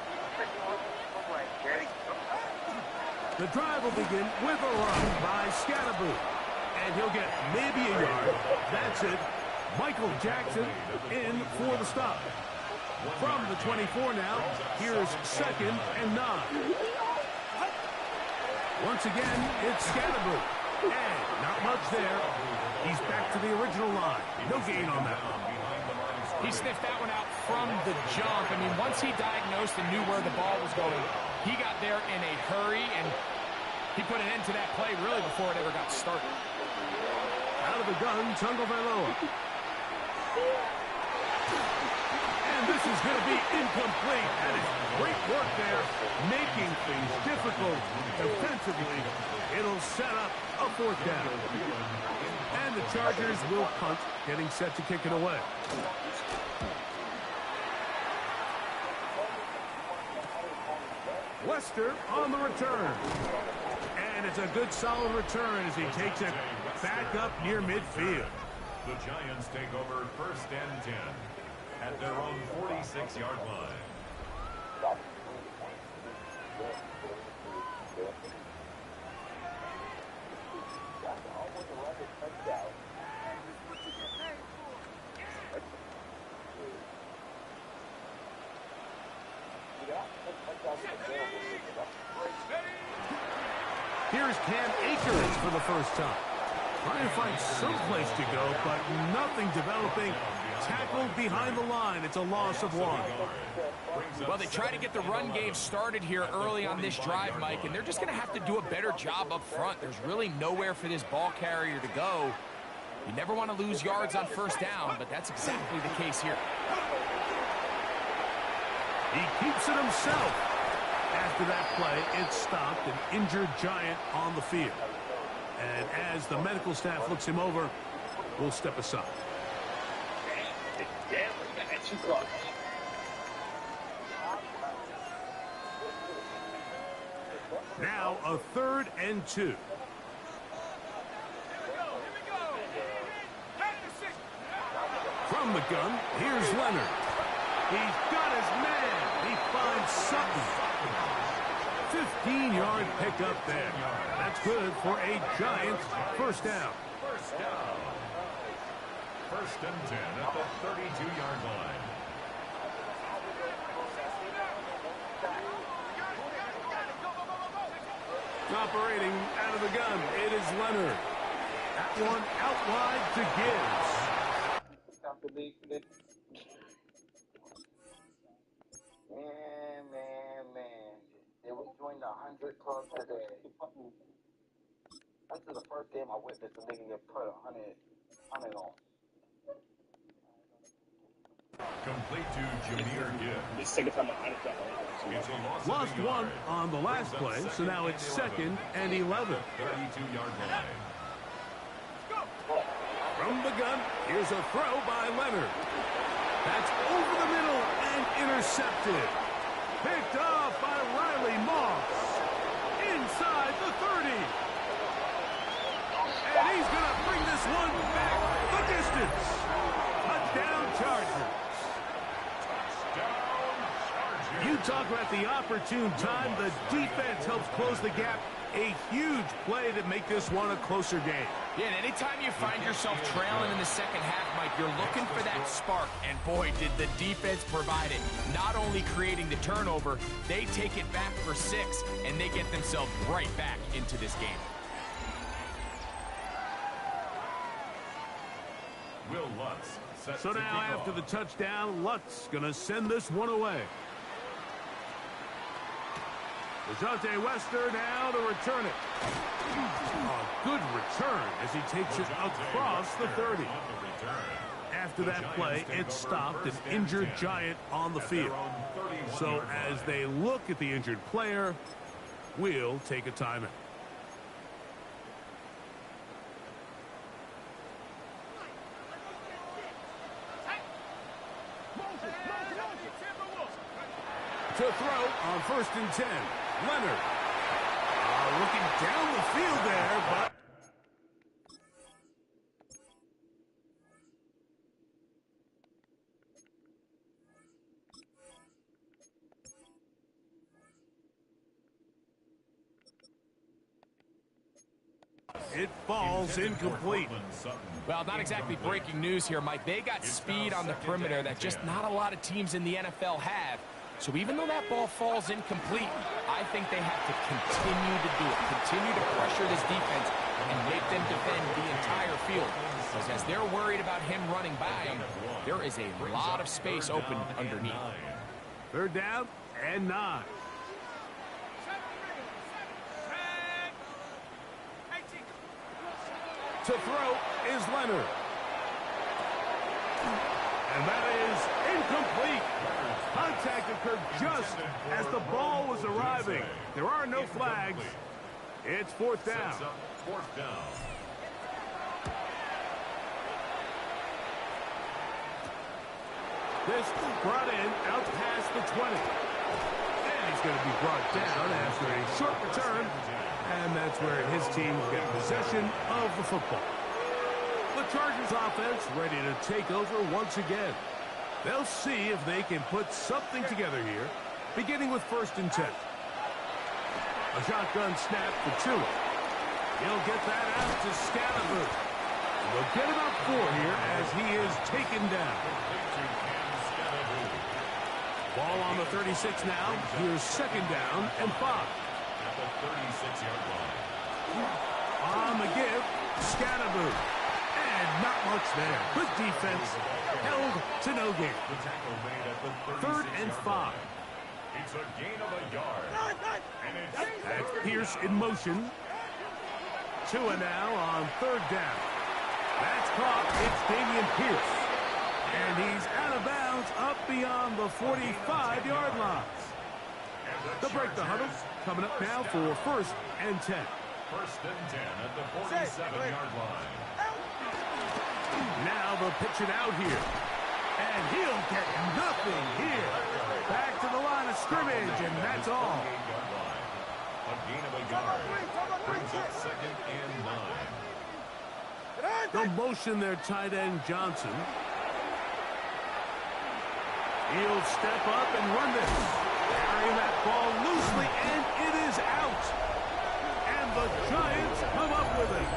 [SPEAKER 9] The drive will begin with a run by Scatterboot. And he'll get maybe a yard. That's it. Michael Jackson in for the stop. From the 24 now, here's 2nd and 9. Once again, it's Scatterboot. And not much there. He's back to the original line. No gain on that one.
[SPEAKER 7] He sniffed that one out from the jump. I mean, once he diagnosed and knew where the ball was going, he got there in a hurry, and he put an end to that play really before it ever got started.
[SPEAKER 9] Out of the gun, Tagovailoa. And this is going to be incomplete. That is great work there, making things difficult defensively. It'll set up a 4th down. And the Chargers will punt, getting set to kick it away. Wester on the return. And it's a good solid return as he takes it back up near midfield.
[SPEAKER 8] The Giants take over 1st and 10 at their own 46-yard line.
[SPEAKER 9] Here's Cam Akers for the first time. Trying to find some place to go, but nothing developing. Tackled behind the line. It's a loss of 1.
[SPEAKER 7] Well, they try to get the run game started here early on this drive, Mike, and they're just going to have to do a better job up front. There's really nowhere for this ball carrier to go. You never want to lose yards on first down, but that's exactly the case here.
[SPEAKER 9] He keeps it himself. After that play, it stopped an injured Giant on the field. And as the medical staff looks him over, we'll step aside. Now a 3rd and 2. From the gun, here's Leonard. He's got his man. He finds Sutton. 15-yard pickup there. That's good for a Giants first down.
[SPEAKER 8] First and 10 at the 32-yard line.
[SPEAKER 9] Operating out of the gun, it is Leonard. That one out wide to Gibbs.
[SPEAKER 3] Man. They were joining the 100 club today. That's the first game I witnessed a nigga get put 100 on.
[SPEAKER 8] Complete to Jameer Gibbs.
[SPEAKER 6] This second time I
[SPEAKER 8] It's a loss
[SPEAKER 9] Lost
[SPEAKER 8] of a
[SPEAKER 9] one
[SPEAKER 8] yard.
[SPEAKER 9] on the last play, so now it's 2nd and 11.
[SPEAKER 8] 32-yard line.
[SPEAKER 9] From the gun, here's a throw by Leonard. That's over the middle and intercepted. Picked off by Riley Moss. Inside the 30. And he's going to bring this one back the distance. Touchdown Chargers. You talk about the opportune time. The defense helps close the gap. A huge play to make this one a closer game.
[SPEAKER 7] Yeah, and anytime you find yourself trailing in the second half, Mike, you're looking for that spark. And boy, did the defense provide it. Not only creating the turnover, they take it back for 6, and they get themselves right back into this game.
[SPEAKER 8] Will Lutz set
[SPEAKER 9] So
[SPEAKER 8] to
[SPEAKER 9] now
[SPEAKER 8] kick
[SPEAKER 9] after
[SPEAKER 8] off.
[SPEAKER 9] the touchdown, Lutz going to send this one away. DeJounte Wester now to return it. A good return as he takes it across the 30. After that play, it stopped an injured Giant on the field. So as they look at the injured player, we'll take a timeout. To throw on 1st and 10. Leonard. Looking down the field there, but it falls incomplete.
[SPEAKER 7] Well, not exactly breaking news here, Mike. They got speed on the perimeter that just not a lot of teams in the NFL have. So even though that ball falls incomplete, I think they have to continue to do it. Continue to pressure this defense and make them defend the entire field. Because as they're worried about him running by them, there is a lot of space open underneath.
[SPEAKER 9] 3rd down and 9. To throw is Leonard. And that is incomplete. Contact occurred just as the ball was arriving. There are no flags. It's 4th down.
[SPEAKER 8] 4th down.
[SPEAKER 9] This brought in out past the 20. And he's going to be brought down after a short return. And that's where his team will get possession of the football. The Chargers offense ready to take over once again. They'll see if they can put something together here, beginning with 1st and 10. A shotgun snap for Tua. He'll get that out to Scalabrine. They'll get about 4 here as he is taken down. Ball on the 36 now. Here's second down and 5.
[SPEAKER 8] At the 36-yard line.
[SPEAKER 9] On the give, Scatterboo. And not much there. Good defense. Held to no gain.
[SPEAKER 8] The tackle made at the
[SPEAKER 9] 3rd and 5.
[SPEAKER 8] It's a gain of a yard. And it's
[SPEAKER 9] That's Pierce in motion. Tua now on 3rd down. That's caught. It's Damian Pierce. And he's out of bounds up beyond the 45-yard line. They'll break the huddle. Coming up now for 1st and 10.
[SPEAKER 8] 1st and 10 at the 47-yard line.
[SPEAKER 9] Now they'll pitch it out here. And he'll get nothing here. Back to the line of scrimmage, and that's all.
[SPEAKER 8] A gain of a yard. Brings up 2nd and 9.
[SPEAKER 9] They'll motion their tight end, Johnson. He'll step up and run this. Carrying that ball loosely, and it is out. And the Giants come up with it.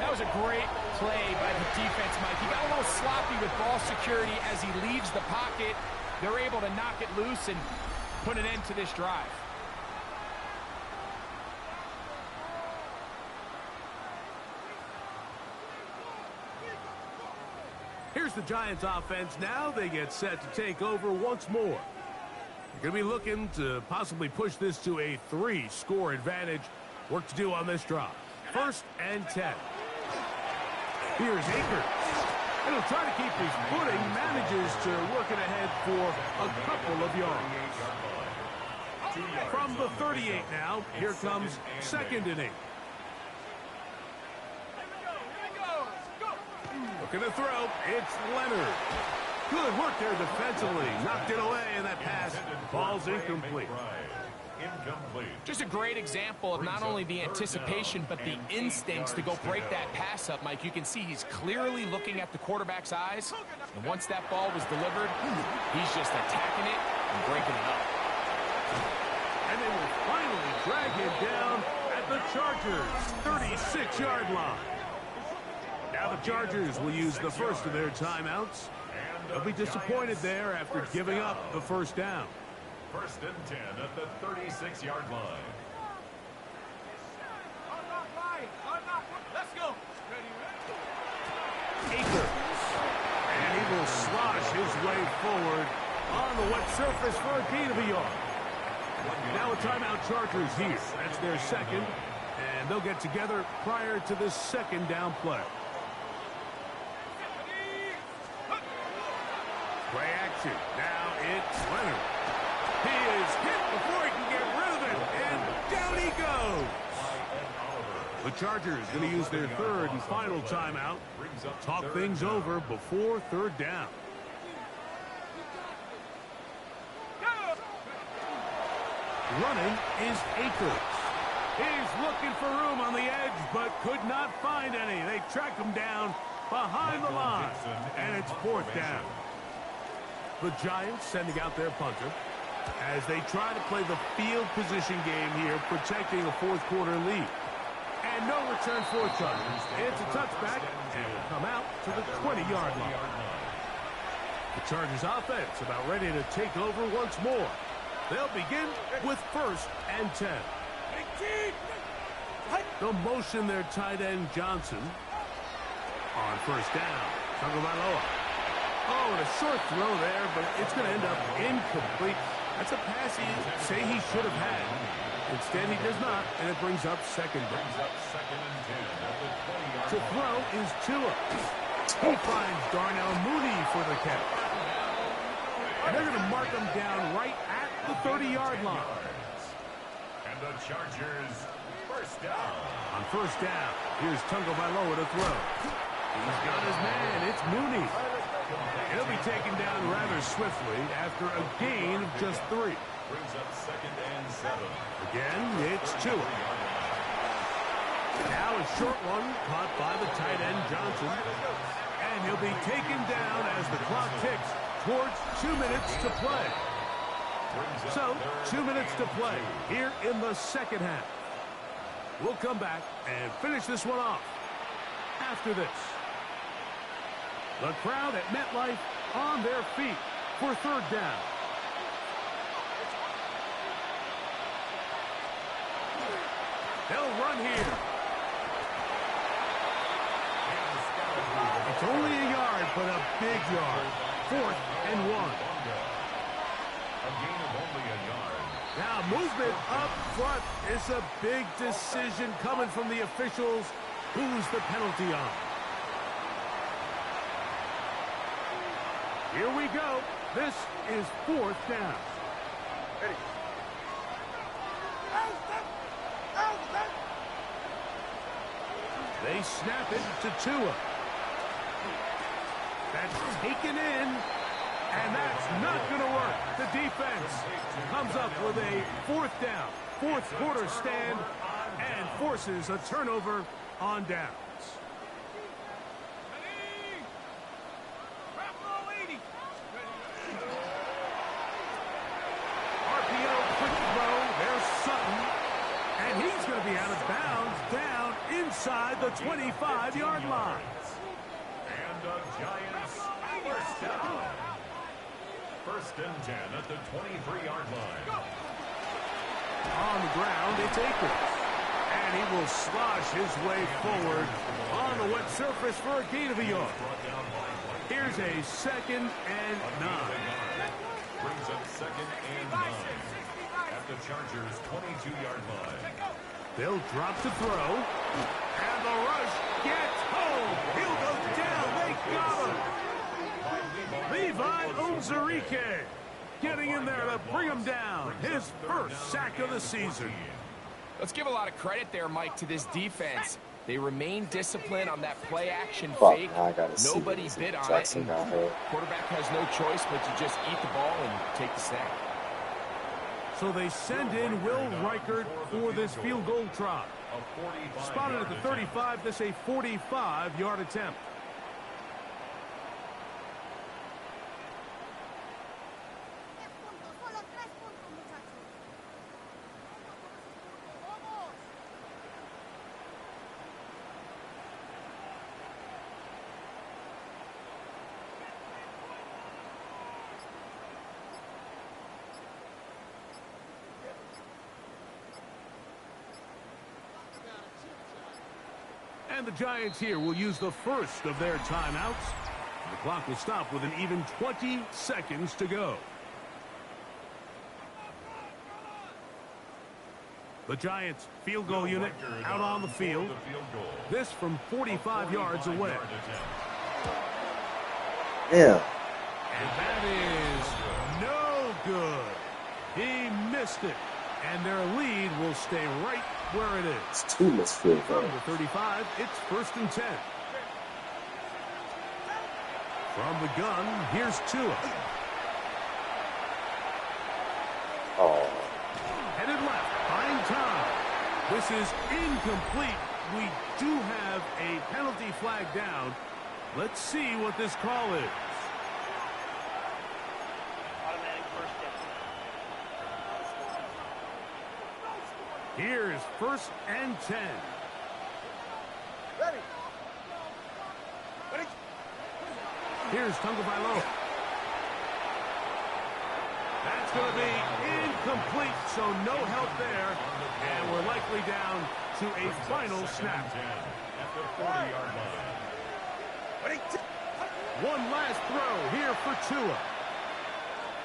[SPEAKER 7] That was a great play by the defense, Mike. He got a little sloppy with ball security as he leaves the pocket. They're able to knock it loose and put an end to this drive.
[SPEAKER 9] Here's the Giants offense now. They get set to take over once more. They're going to be looking to possibly push this to a 3-score advantage. Work to do on this drive. 1st and 10. Here's Akers. And he'll try to keep his footing. Manages to work it ahead for a couple of yards. From the 38 now, here comes 2nd and 8. Looking to throw, it's Leonard. Good work there defensively. Knocked it away, and that pass falls incomplete.
[SPEAKER 7] Just a great example of not only the anticipation, but the instincts to go break that pass up, Mike. You can see he's clearly looking at the quarterback's eyes. And once that ball was delivered, he's just attacking it and breaking it up.
[SPEAKER 9] And they will finally drag him down at the Chargers' 36-yard line. Now the Chargers will use the first of their timeouts. They'll be disappointed there after giving up the 1st down.
[SPEAKER 8] 1st and 10 at the 36-yard line.
[SPEAKER 9] Let's go. Akers. And he will slosh his way forward on the wet surface for a gain of a yard. Now a timeout Chargers here. That's their 2nd. And they'll get together prior to this 2nd down play. Play action. Now it's Leonard. He is hit before he can get rid of it, and down he goes. The Chargers going to use their 3rd and final timeout. Talk things over before 3rd down. Running is Akers. He's looking for room on the edge, but could not find any. They track him down behind the line, and it's 4th down. The Giants sending out their punter as they try to play the field position game here, protecting a 4th quarter lead. And no return forthcoming. It's a touchback, and will come out to the 20-yard line. The Chargers offense about ready to take over once more. They'll begin with 1st and 10. They'll motion their tight end Johnson. On 1st down, Tagovailoa. Oh, and a short throw there, but it's going to end up incomplete. That's a pass he should have had. Instead, he does not, and it brings up 2nd down. To throw is Tua. He finds Darnell Mooney for the catch. And they're going to mark him down right at the 30-yard line.
[SPEAKER 8] And the Chargers 1st down.
[SPEAKER 9] On 1st down, here's Tagovailoa to throw. He's got his man. It's Mooney. He'll be taken down rather swiftly after a gain of just 3.
[SPEAKER 8] Brings up 2nd and 7.
[SPEAKER 9] Again, it's Tua. Now a short one caught by the tight end Johnson. And he'll be taken down as the clock ticks towards 2 minutes to play. So, 2 minutes to play here in the 2nd half. We'll come back and finish this one off after this. The crowd at MetLife on their feet for 3rd down. They'll run here. It's only a yard, but a big yard. 4th and 1.
[SPEAKER 8] A gain of only a yard.
[SPEAKER 9] Now movement up front. It's a big decision coming from the officials. Who's the penalty on? Here we go. This is 4th down.
[SPEAKER 6] Ready.
[SPEAKER 9] They snap it to Tua. That's taken in, and that's not going to work. The defense comes up with a 4th down, 4th quarter stand, and forces a turnover on downs. RPO quick throw. There's Sutton, and he's going to be out of bounds down inside the 25-yard line.
[SPEAKER 8] And the Giants first down. 1st and 10 at the 23-yard line.
[SPEAKER 9] On the ground, it's Akers. And he will slosh his way forward on the wet surface for a gain of a yard. Here's a 2nd and 9.
[SPEAKER 8] Brings up 2nd and 9 at the Chargers' 22-yard line.
[SPEAKER 9] They'll drop to throw. And the rush gets home. He'll go down. They got him. Levi Onwuzurike getting in there to bring him down. His 1st sack of the season.
[SPEAKER 7] Let's give a lot of credit there, Mike, to this defense. They remain disciplined on that play-action
[SPEAKER 3] Fuck,
[SPEAKER 7] fake.
[SPEAKER 3] now I gotta see
[SPEAKER 7] Nobody
[SPEAKER 3] this.
[SPEAKER 7] bid on
[SPEAKER 3] Jackson
[SPEAKER 7] it.
[SPEAKER 3] got
[SPEAKER 7] And
[SPEAKER 3] hurt.
[SPEAKER 7] quarterback has no choice but to just eat the ball and take the snap.
[SPEAKER 9] So they send in Will Reichert for this field goal try. Spotted at the 35, this a 45-yard attempt. And the Giants here will use the first of their timeouts. The clock will stop with an even 20 seconds to go. The Giants field goal unit out on the field. This from 45 yards away.
[SPEAKER 3] Yeah.
[SPEAKER 9] And that is no good. He missed it. And their lead will stay right where it is.
[SPEAKER 3] It's 2 missed field
[SPEAKER 9] From
[SPEAKER 3] goals.
[SPEAKER 9] the 35, it's 1st and 10. From the gun, here's Tua.
[SPEAKER 3] Oh.
[SPEAKER 9] Headed left, buying time. This is incomplete. We do have a penalty flag down. Let's see what this call is. Here's 1st and 10.
[SPEAKER 6] Ready.
[SPEAKER 9] Here's Tagovailoa. That's going to be incomplete, so no help there. And we're likely down to a final snap.
[SPEAKER 8] At the 40-yard line.
[SPEAKER 9] One last throw here for Tua.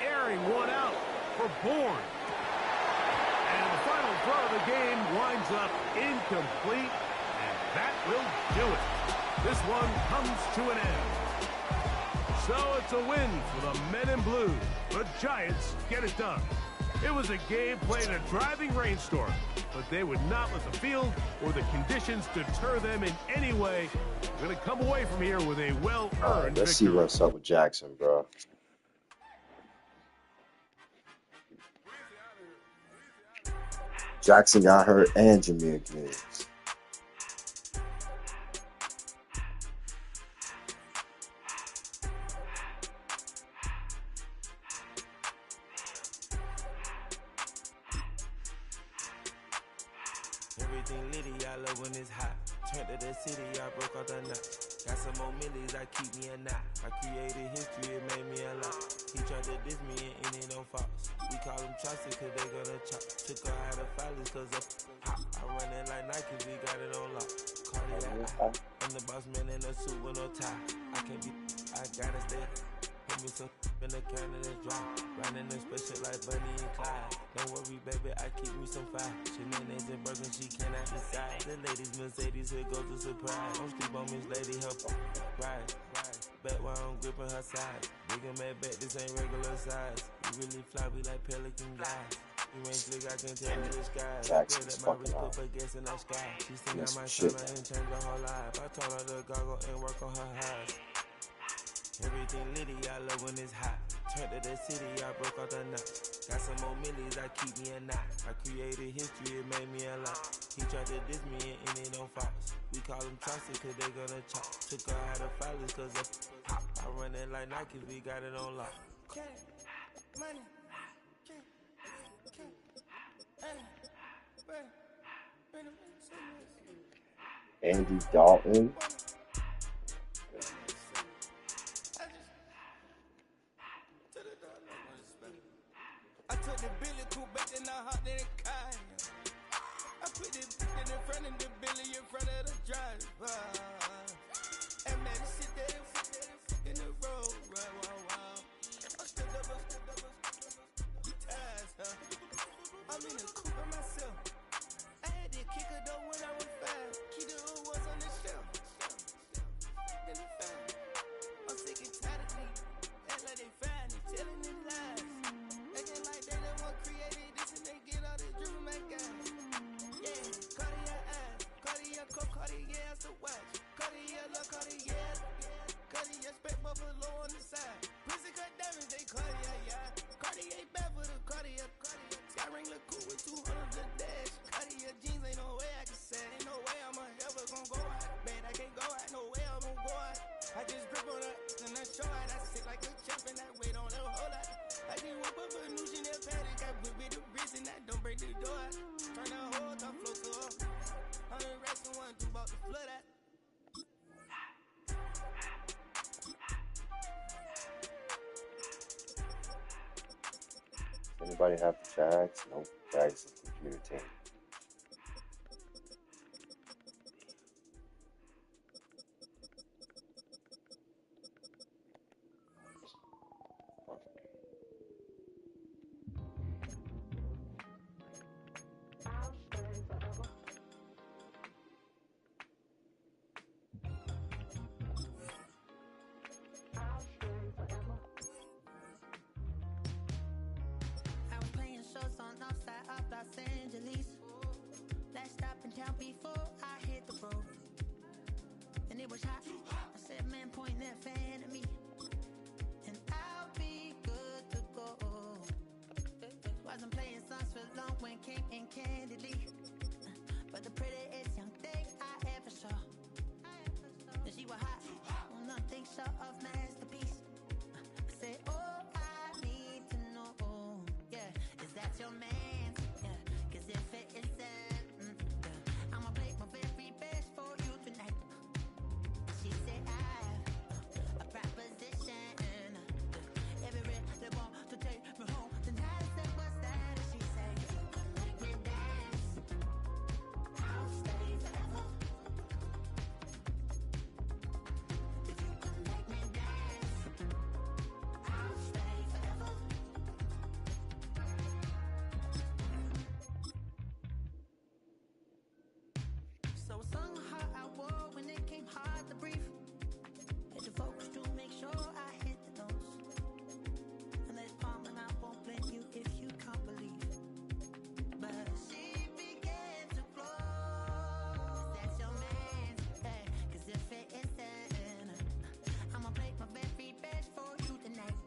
[SPEAKER 9] Airing one out for Bourne. And the final throw of the game winds up incomplete, and that will do it. This one comes to an end. So it's a win for the Men in Blue. The Giants get it done. It was a game played in a driving rainstorm, but they would not let the field or the conditions deter them in any way. They're going to come away from here with a well-earned
[SPEAKER 3] Let's see
[SPEAKER 9] victory.
[SPEAKER 3] what's up with Jackson, bro. Jackson got hurt and Jameer Gibbs.
[SPEAKER 4] Everything litty, I love when it's hot. Turned to the city, I broke out the knot. Got some more millies, I keep me a knot. I created history, it made me a lot. He tried to diss me and it don't false. We call them chopsticks cause they gonna chop. Took her out of filers cause of hot. I run it like Nike, we got it on lock. Cardiac, I'm the boss man in a suit with no tie. I can't be, I gotta stay. Hit me some in the can and it's dry. Riding in special like Bunny and Clyde. Don't worry, baby, I keep me some fire. Shenanigans and broken, she cannot decide. The ladies Mercedes, here goes the surprise. Don't sleep on Miss Lady, help ride. Back while I'm gripping her side. Big and mad back, this ain't regular size. We really fly, we like pelican guys. You ain't slick, I can tell you the skies. I pray that my wrist put for gas in the sky. She sing I might shine her and change her whole life. I told her to goggle and work on her eyes. Everything litty, I love when it's hot. Turned to the city, I broke out the notch. Got some more millies, I keep me a knot. I created history, it made me a lot. He tried to diss me and it on Fox. We call them Chaucer cause they gonna chop. Took her out of filers cause of pop. I run it like Nike, we got it on lock. Money.
[SPEAKER 3] Andy Dalton.
[SPEAKER 4] I took the Billy coupe back and I hopped in the car. I put the in front of the Billy in front of the driver. And man, sit there in the road. Wow. I stood up, ties, huh? I'm in the coupe by myself. I had to kick her though when I was 5. Keep the hood was on the shelf. In the fan. I'm sick and tired of me. Act like they find it, telling the lies. Acting like they the one created this and they get all this driven my guys. Yeah, Cartier eyes, Cartier coat, Cartier as the watch. Cartier love, Cartier. Cartier spec buffalo on the side. Pussy cut diamonds, they Cartier, yeah. Cartier bad for the Cartier. Sky ring look cool with 200 the dash. Cartier jeans, ain't no way I can say. Ain't no way I'm ever gonna go out. Man, I can't go out, no way I'm gonna go out. I just grip on her and I show out. I sit like a champ and I wait on her whole lot. I just whip up a new Chanel paddock. I whip with the bricks and I don't break the door out. Turn the whole top floor to her. 100 racks and one, two bought the flood out.
[SPEAKER 3] Anybody have the Jags? Nope. Jags is the computer team.
[SPEAKER 10] Before I hit the road, and it was hot. I said, man, point that fan at me, and I'll be good to go. Wasn't playing songs for long when came in candidly, but the prettiest young thing I ever saw. And she was hot, well, nothing short of masterpiece. I said, oh, I need to know, yeah, is that your man? Yeah, 'cause if it isn't, I'ma play my very best for you tonight. She said I have a proposition. Every they want to take me home tonight. I said what's that? And she said you can make me dance. I'll stay forever. If you can make me dance, I'll stay forever. So I sung how I wore when it came hard to breathe. Had to focus to make sure I hit the notes. And let's palm and I won't blame you if you can't believe. But she began to flow. That's your man, hey, 'cause if it isn't, I'ma play my very best for you tonight.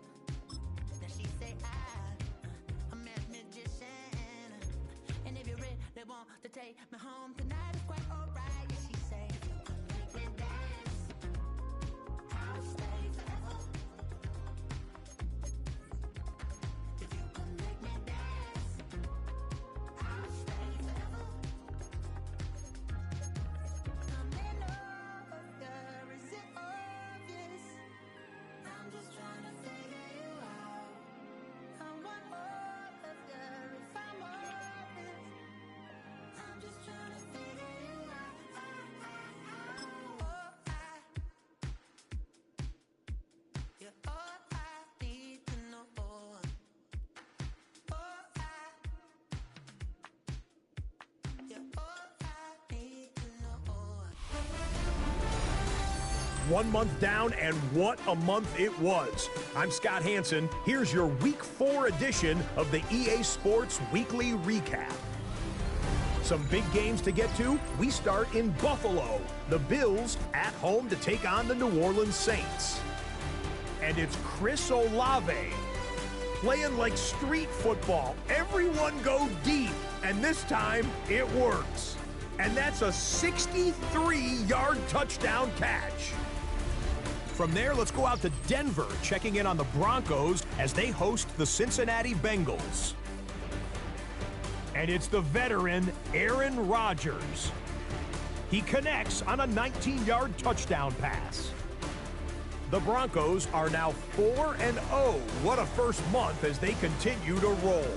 [SPEAKER 10] Now she say I'm a magician. And if you're ready, they want to take me home tonight, it's quite alright. Yeah, she say, if you can make me dance, I'll stay forever. If you can make me dance, I'll stay forever. I'm in love, girl, is it obvious? I'm just trying to figure you out. I want all of you if I'm honest. I'm just trying to
[SPEAKER 1] 1 month down, and what a month it was. I'm Scott Hansen. Here's your Week 4 edition of the EA Sports Weekly Recap. Some big games to get to. We start in Buffalo. The Bills at home to take on the New Orleans Saints. And it's Chris Olave playing like street football. Everyone go deep, and this time it works. And that's a 63-yard touchdown catch. From there, let's go out to Denver, checking in on the Broncos as they host the Cincinnati Bengals. And it's the veteran Aaron Rodgers. He connects on a 19-yard touchdown pass. The Broncos are now 4-0. What a first month as they continue to roll.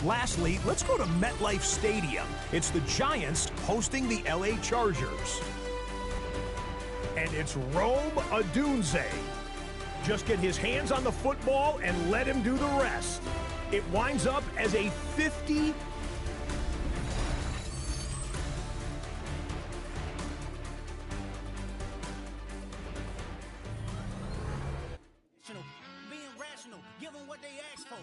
[SPEAKER 1] Lastly, let's go to MetLife Stadium. It's the Giants hosting the LA Chargers. And it's Rome Odunze. Just get his hands on the football and let him do the rest. It winds up as a 50.
[SPEAKER 10] Being rational, give them what they ask for.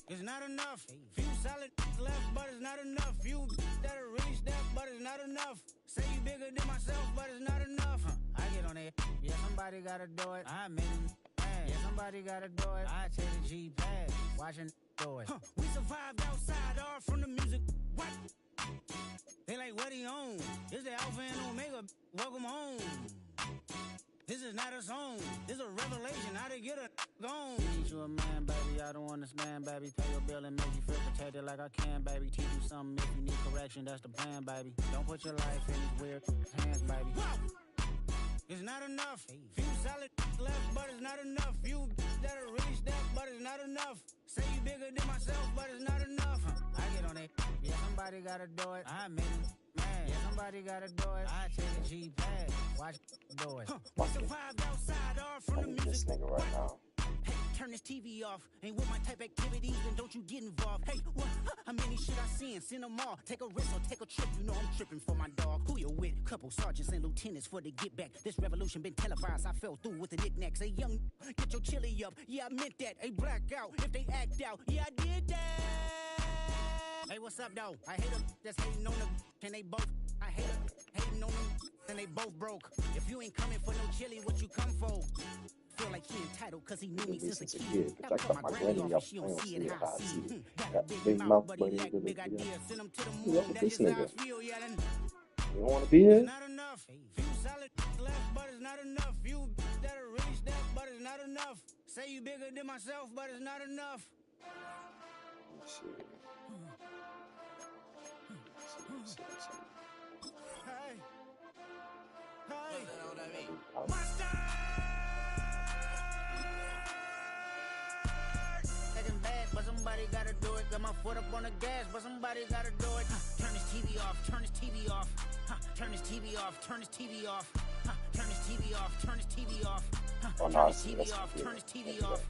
[SPEAKER 10] It's not enough. Few solid left, but it's not enough. Few that'll really step, but it's not enough. Say you bigger than myself, but it's not enough. I get on it. Yeah, somebody gotta do it. I made him mad. Yeah, somebody gotta do it. I take the G-pad. Watching do it. We survived outside, all from the music. What? They like, what he on? This the Alpha and Omega. Welcome home. This is not a song. This is a revelation. How to get a gone. Need you a man, baby. I don't understand, baby. Pay your bill and make you feel protected like I can, baby. Teach you something if you need correction. That's the plan, baby. Don't put your life in these weird hands, baby. It's not enough. Few solid left, but it's not enough. Few that'll really step, but it's not enough. Say you bigger than myself, but it's not enough. I get on it. Yeah, somebody gotta do it. I made him mad. Yeah, somebody gotta do it. I take a G-pad. Watch do it. We survived outside, all from the music.
[SPEAKER 3] This nigga right now.
[SPEAKER 10] Hey, turn this TV off. Ain't with my type activities, then don't you get involved. Hey, what? How many shit I seen? Send them all. Take a risk or take a trip. You know I'm tripping for my dog. Who you with? Couple sergeants and lieutenants for the get back. This revolution been televised. I fell through with the knickknacks. Hey, young, get your chili up. Yeah, I meant that. Hey, black out if they act out. Yeah, I did that. Hey, what's up, though? I hate them that's hating on them. And they both. I hate them hating on them. And they both broke. If you ain't coming for no chili, what you come for? Feel like he entitled cause he knew me since a kid.
[SPEAKER 3] I got my granny off. I don't see it how I see it. Got big mouth, but he lack big ideas.
[SPEAKER 10] Send him to the moon. That's just how I feel. Yeah, then.
[SPEAKER 3] You don't want to be here?
[SPEAKER 10] It's not enough. Few solid left, but it's not enough. Few that'll really step, but it's not enough. Say you bigger than myself, but it's not enough.
[SPEAKER 3] Let's see.
[SPEAKER 10] Hey. Monster! Taking bad, but somebody gotta do it. Got my foot up on the gas, but somebody gotta do it. Turn this TV off, turn this TV off. Turn this TV off, turn this TV off. Turn this TV off, turn this TV off. Turn this TV off, turn this TV off.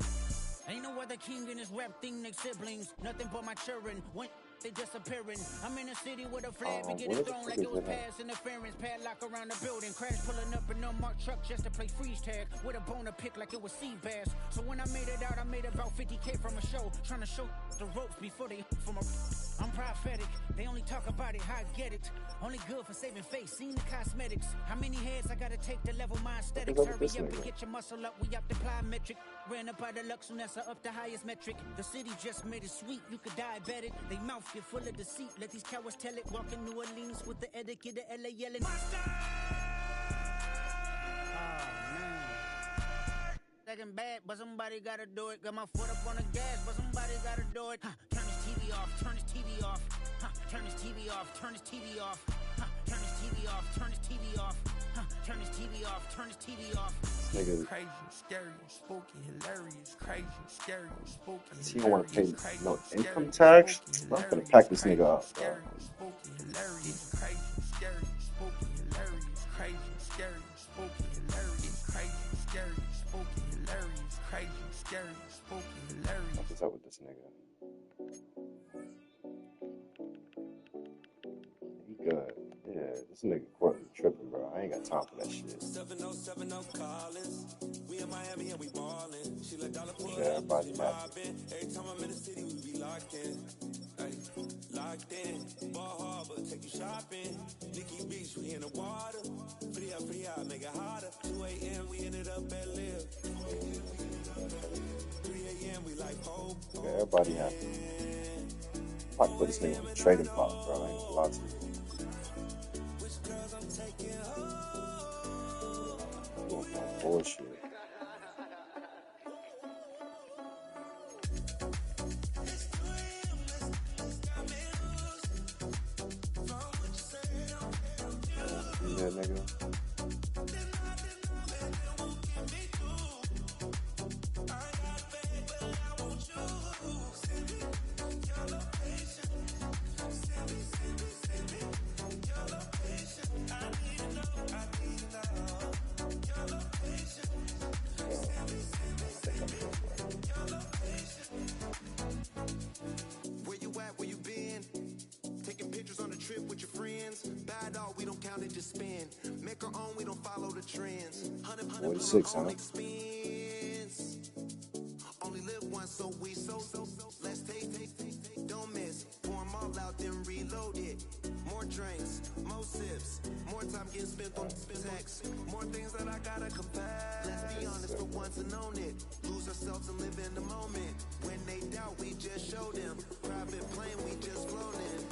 [SPEAKER 10] Ain't no other king in this rap thing, they siblings. Nothing but my children. When they disappearing. I'm in a city with a flag, we get it thrown like it was past interference. Padlock around the building, crash pulling up an unmarked truck just to play freeze tag with a boner pick like it was sea bass. So when I made it out, I made about 50K from a show, trying to show the ropes before they from a. I'm prophetic, they only talk about it, how I get it. Only good for saving face, seen the cosmetics. How many heads I gotta take to level my aesthetics? Hurry up and get your muscle up, we have to apply metric. Ran up out of luck, soon that's up the highest metric. The city just made it sweet, you could diabetic. They mouth get full of deceit, let these cowards tell it. Walking New Orleans with the etiquette of LA yelling. Monster! Oh, man. Second bad, but somebody gotta do it. Got my foot up on the gas, but somebody gotta do it. Turn this TV off, turn this TV off. Turn this TV off, turn this TV off. Turn this TV off, turn this TV off. Turn this TV off, turn this TV off.
[SPEAKER 4] Crazy, scary, spooky, hilarious, crazy, scary, spooky.
[SPEAKER 3] He don't want to pay no income tax. I'm gonna pack this nigga up.
[SPEAKER 4] Scary, spooky, hilarious, crazy, scary, spooky, hilarious, crazy, scary, spooky, hilarious, crazy, scary, spooky, hilarious, crazy, scary, spooky, hilarious.
[SPEAKER 3] What's up with this nigga? He good. Yeah. this nigga Courtney tripping, bro. I ain't got time for that shit.
[SPEAKER 2] 7070 Collins. We in Miami and we ballin'. She let dollar pull
[SPEAKER 3] Yeah, everybody
[SPEAKER 2] robbing. Every time I'm in the city, we be locked in. Ay, locked in. Ball Harbor, take you shopping. Nikki Beach, we in the water. Free out, make it hotter. 2 a.m., we ended up at Live. 3 a.m., we like Pope.
[SPEAKER 3] Yeah, everybody happy. Probably put this nigga on the trading block, bro. I ain't gonna lie to you.
[SPEAKER 2] Which girls I'm taking home?
[SPEAKER 3] Doing no bullshit. Yeah, nigga.
[SPEAKER 2] Where you at? Where you been? Taking pictures on the trip with your friends. Bad dog, we don't count it, just spend. Make our own, we don't follow the trends.
[SPEAKER 3] 46, huh?
[SPEAKER 2] Expense. Only live once, so we so. Let's taste, don't miss. Pour 'em all out, then reload it. More drinks, more sips, more time getting spent on text. More things that I gotta confess. Let's be honest for once and own it. Lose ourselves and live in the moment. When they doubt, we just show them. Private plane, we just flown in.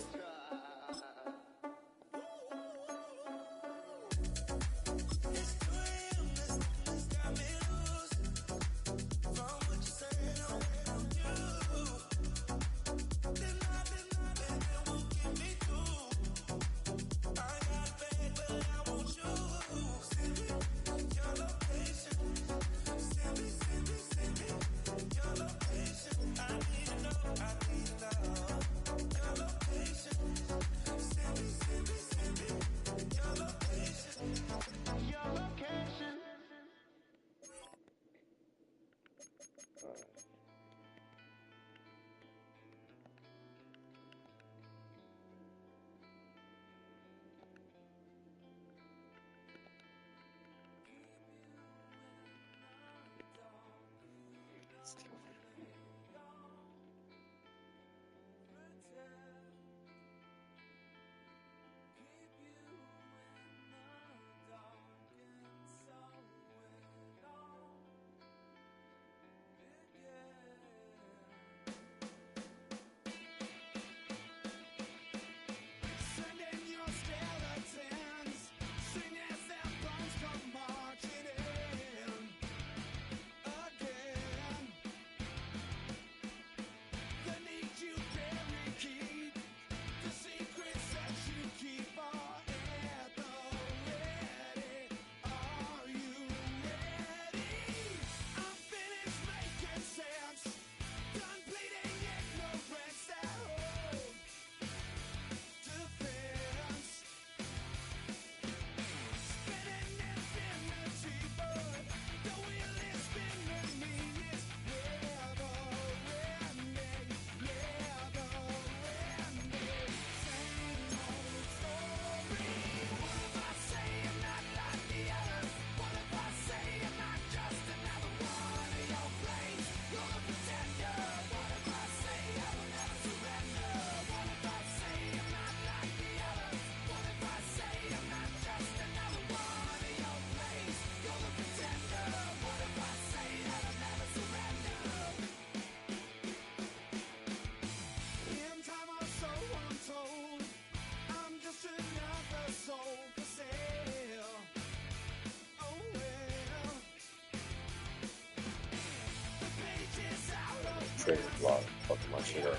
[SPEAKER 3] Trading block, fucking my shit up.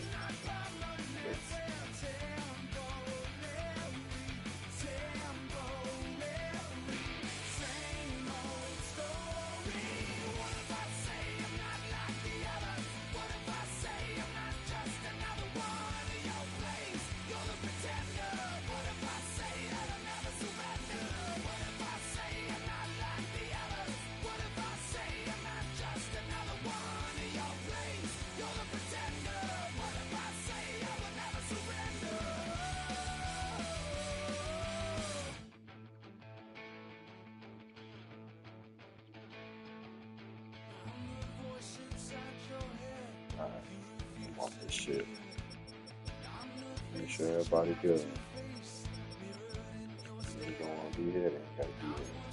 [SPEAKER 3] shit. Make sure everybody good. You don't want to be here, then you gotta be here.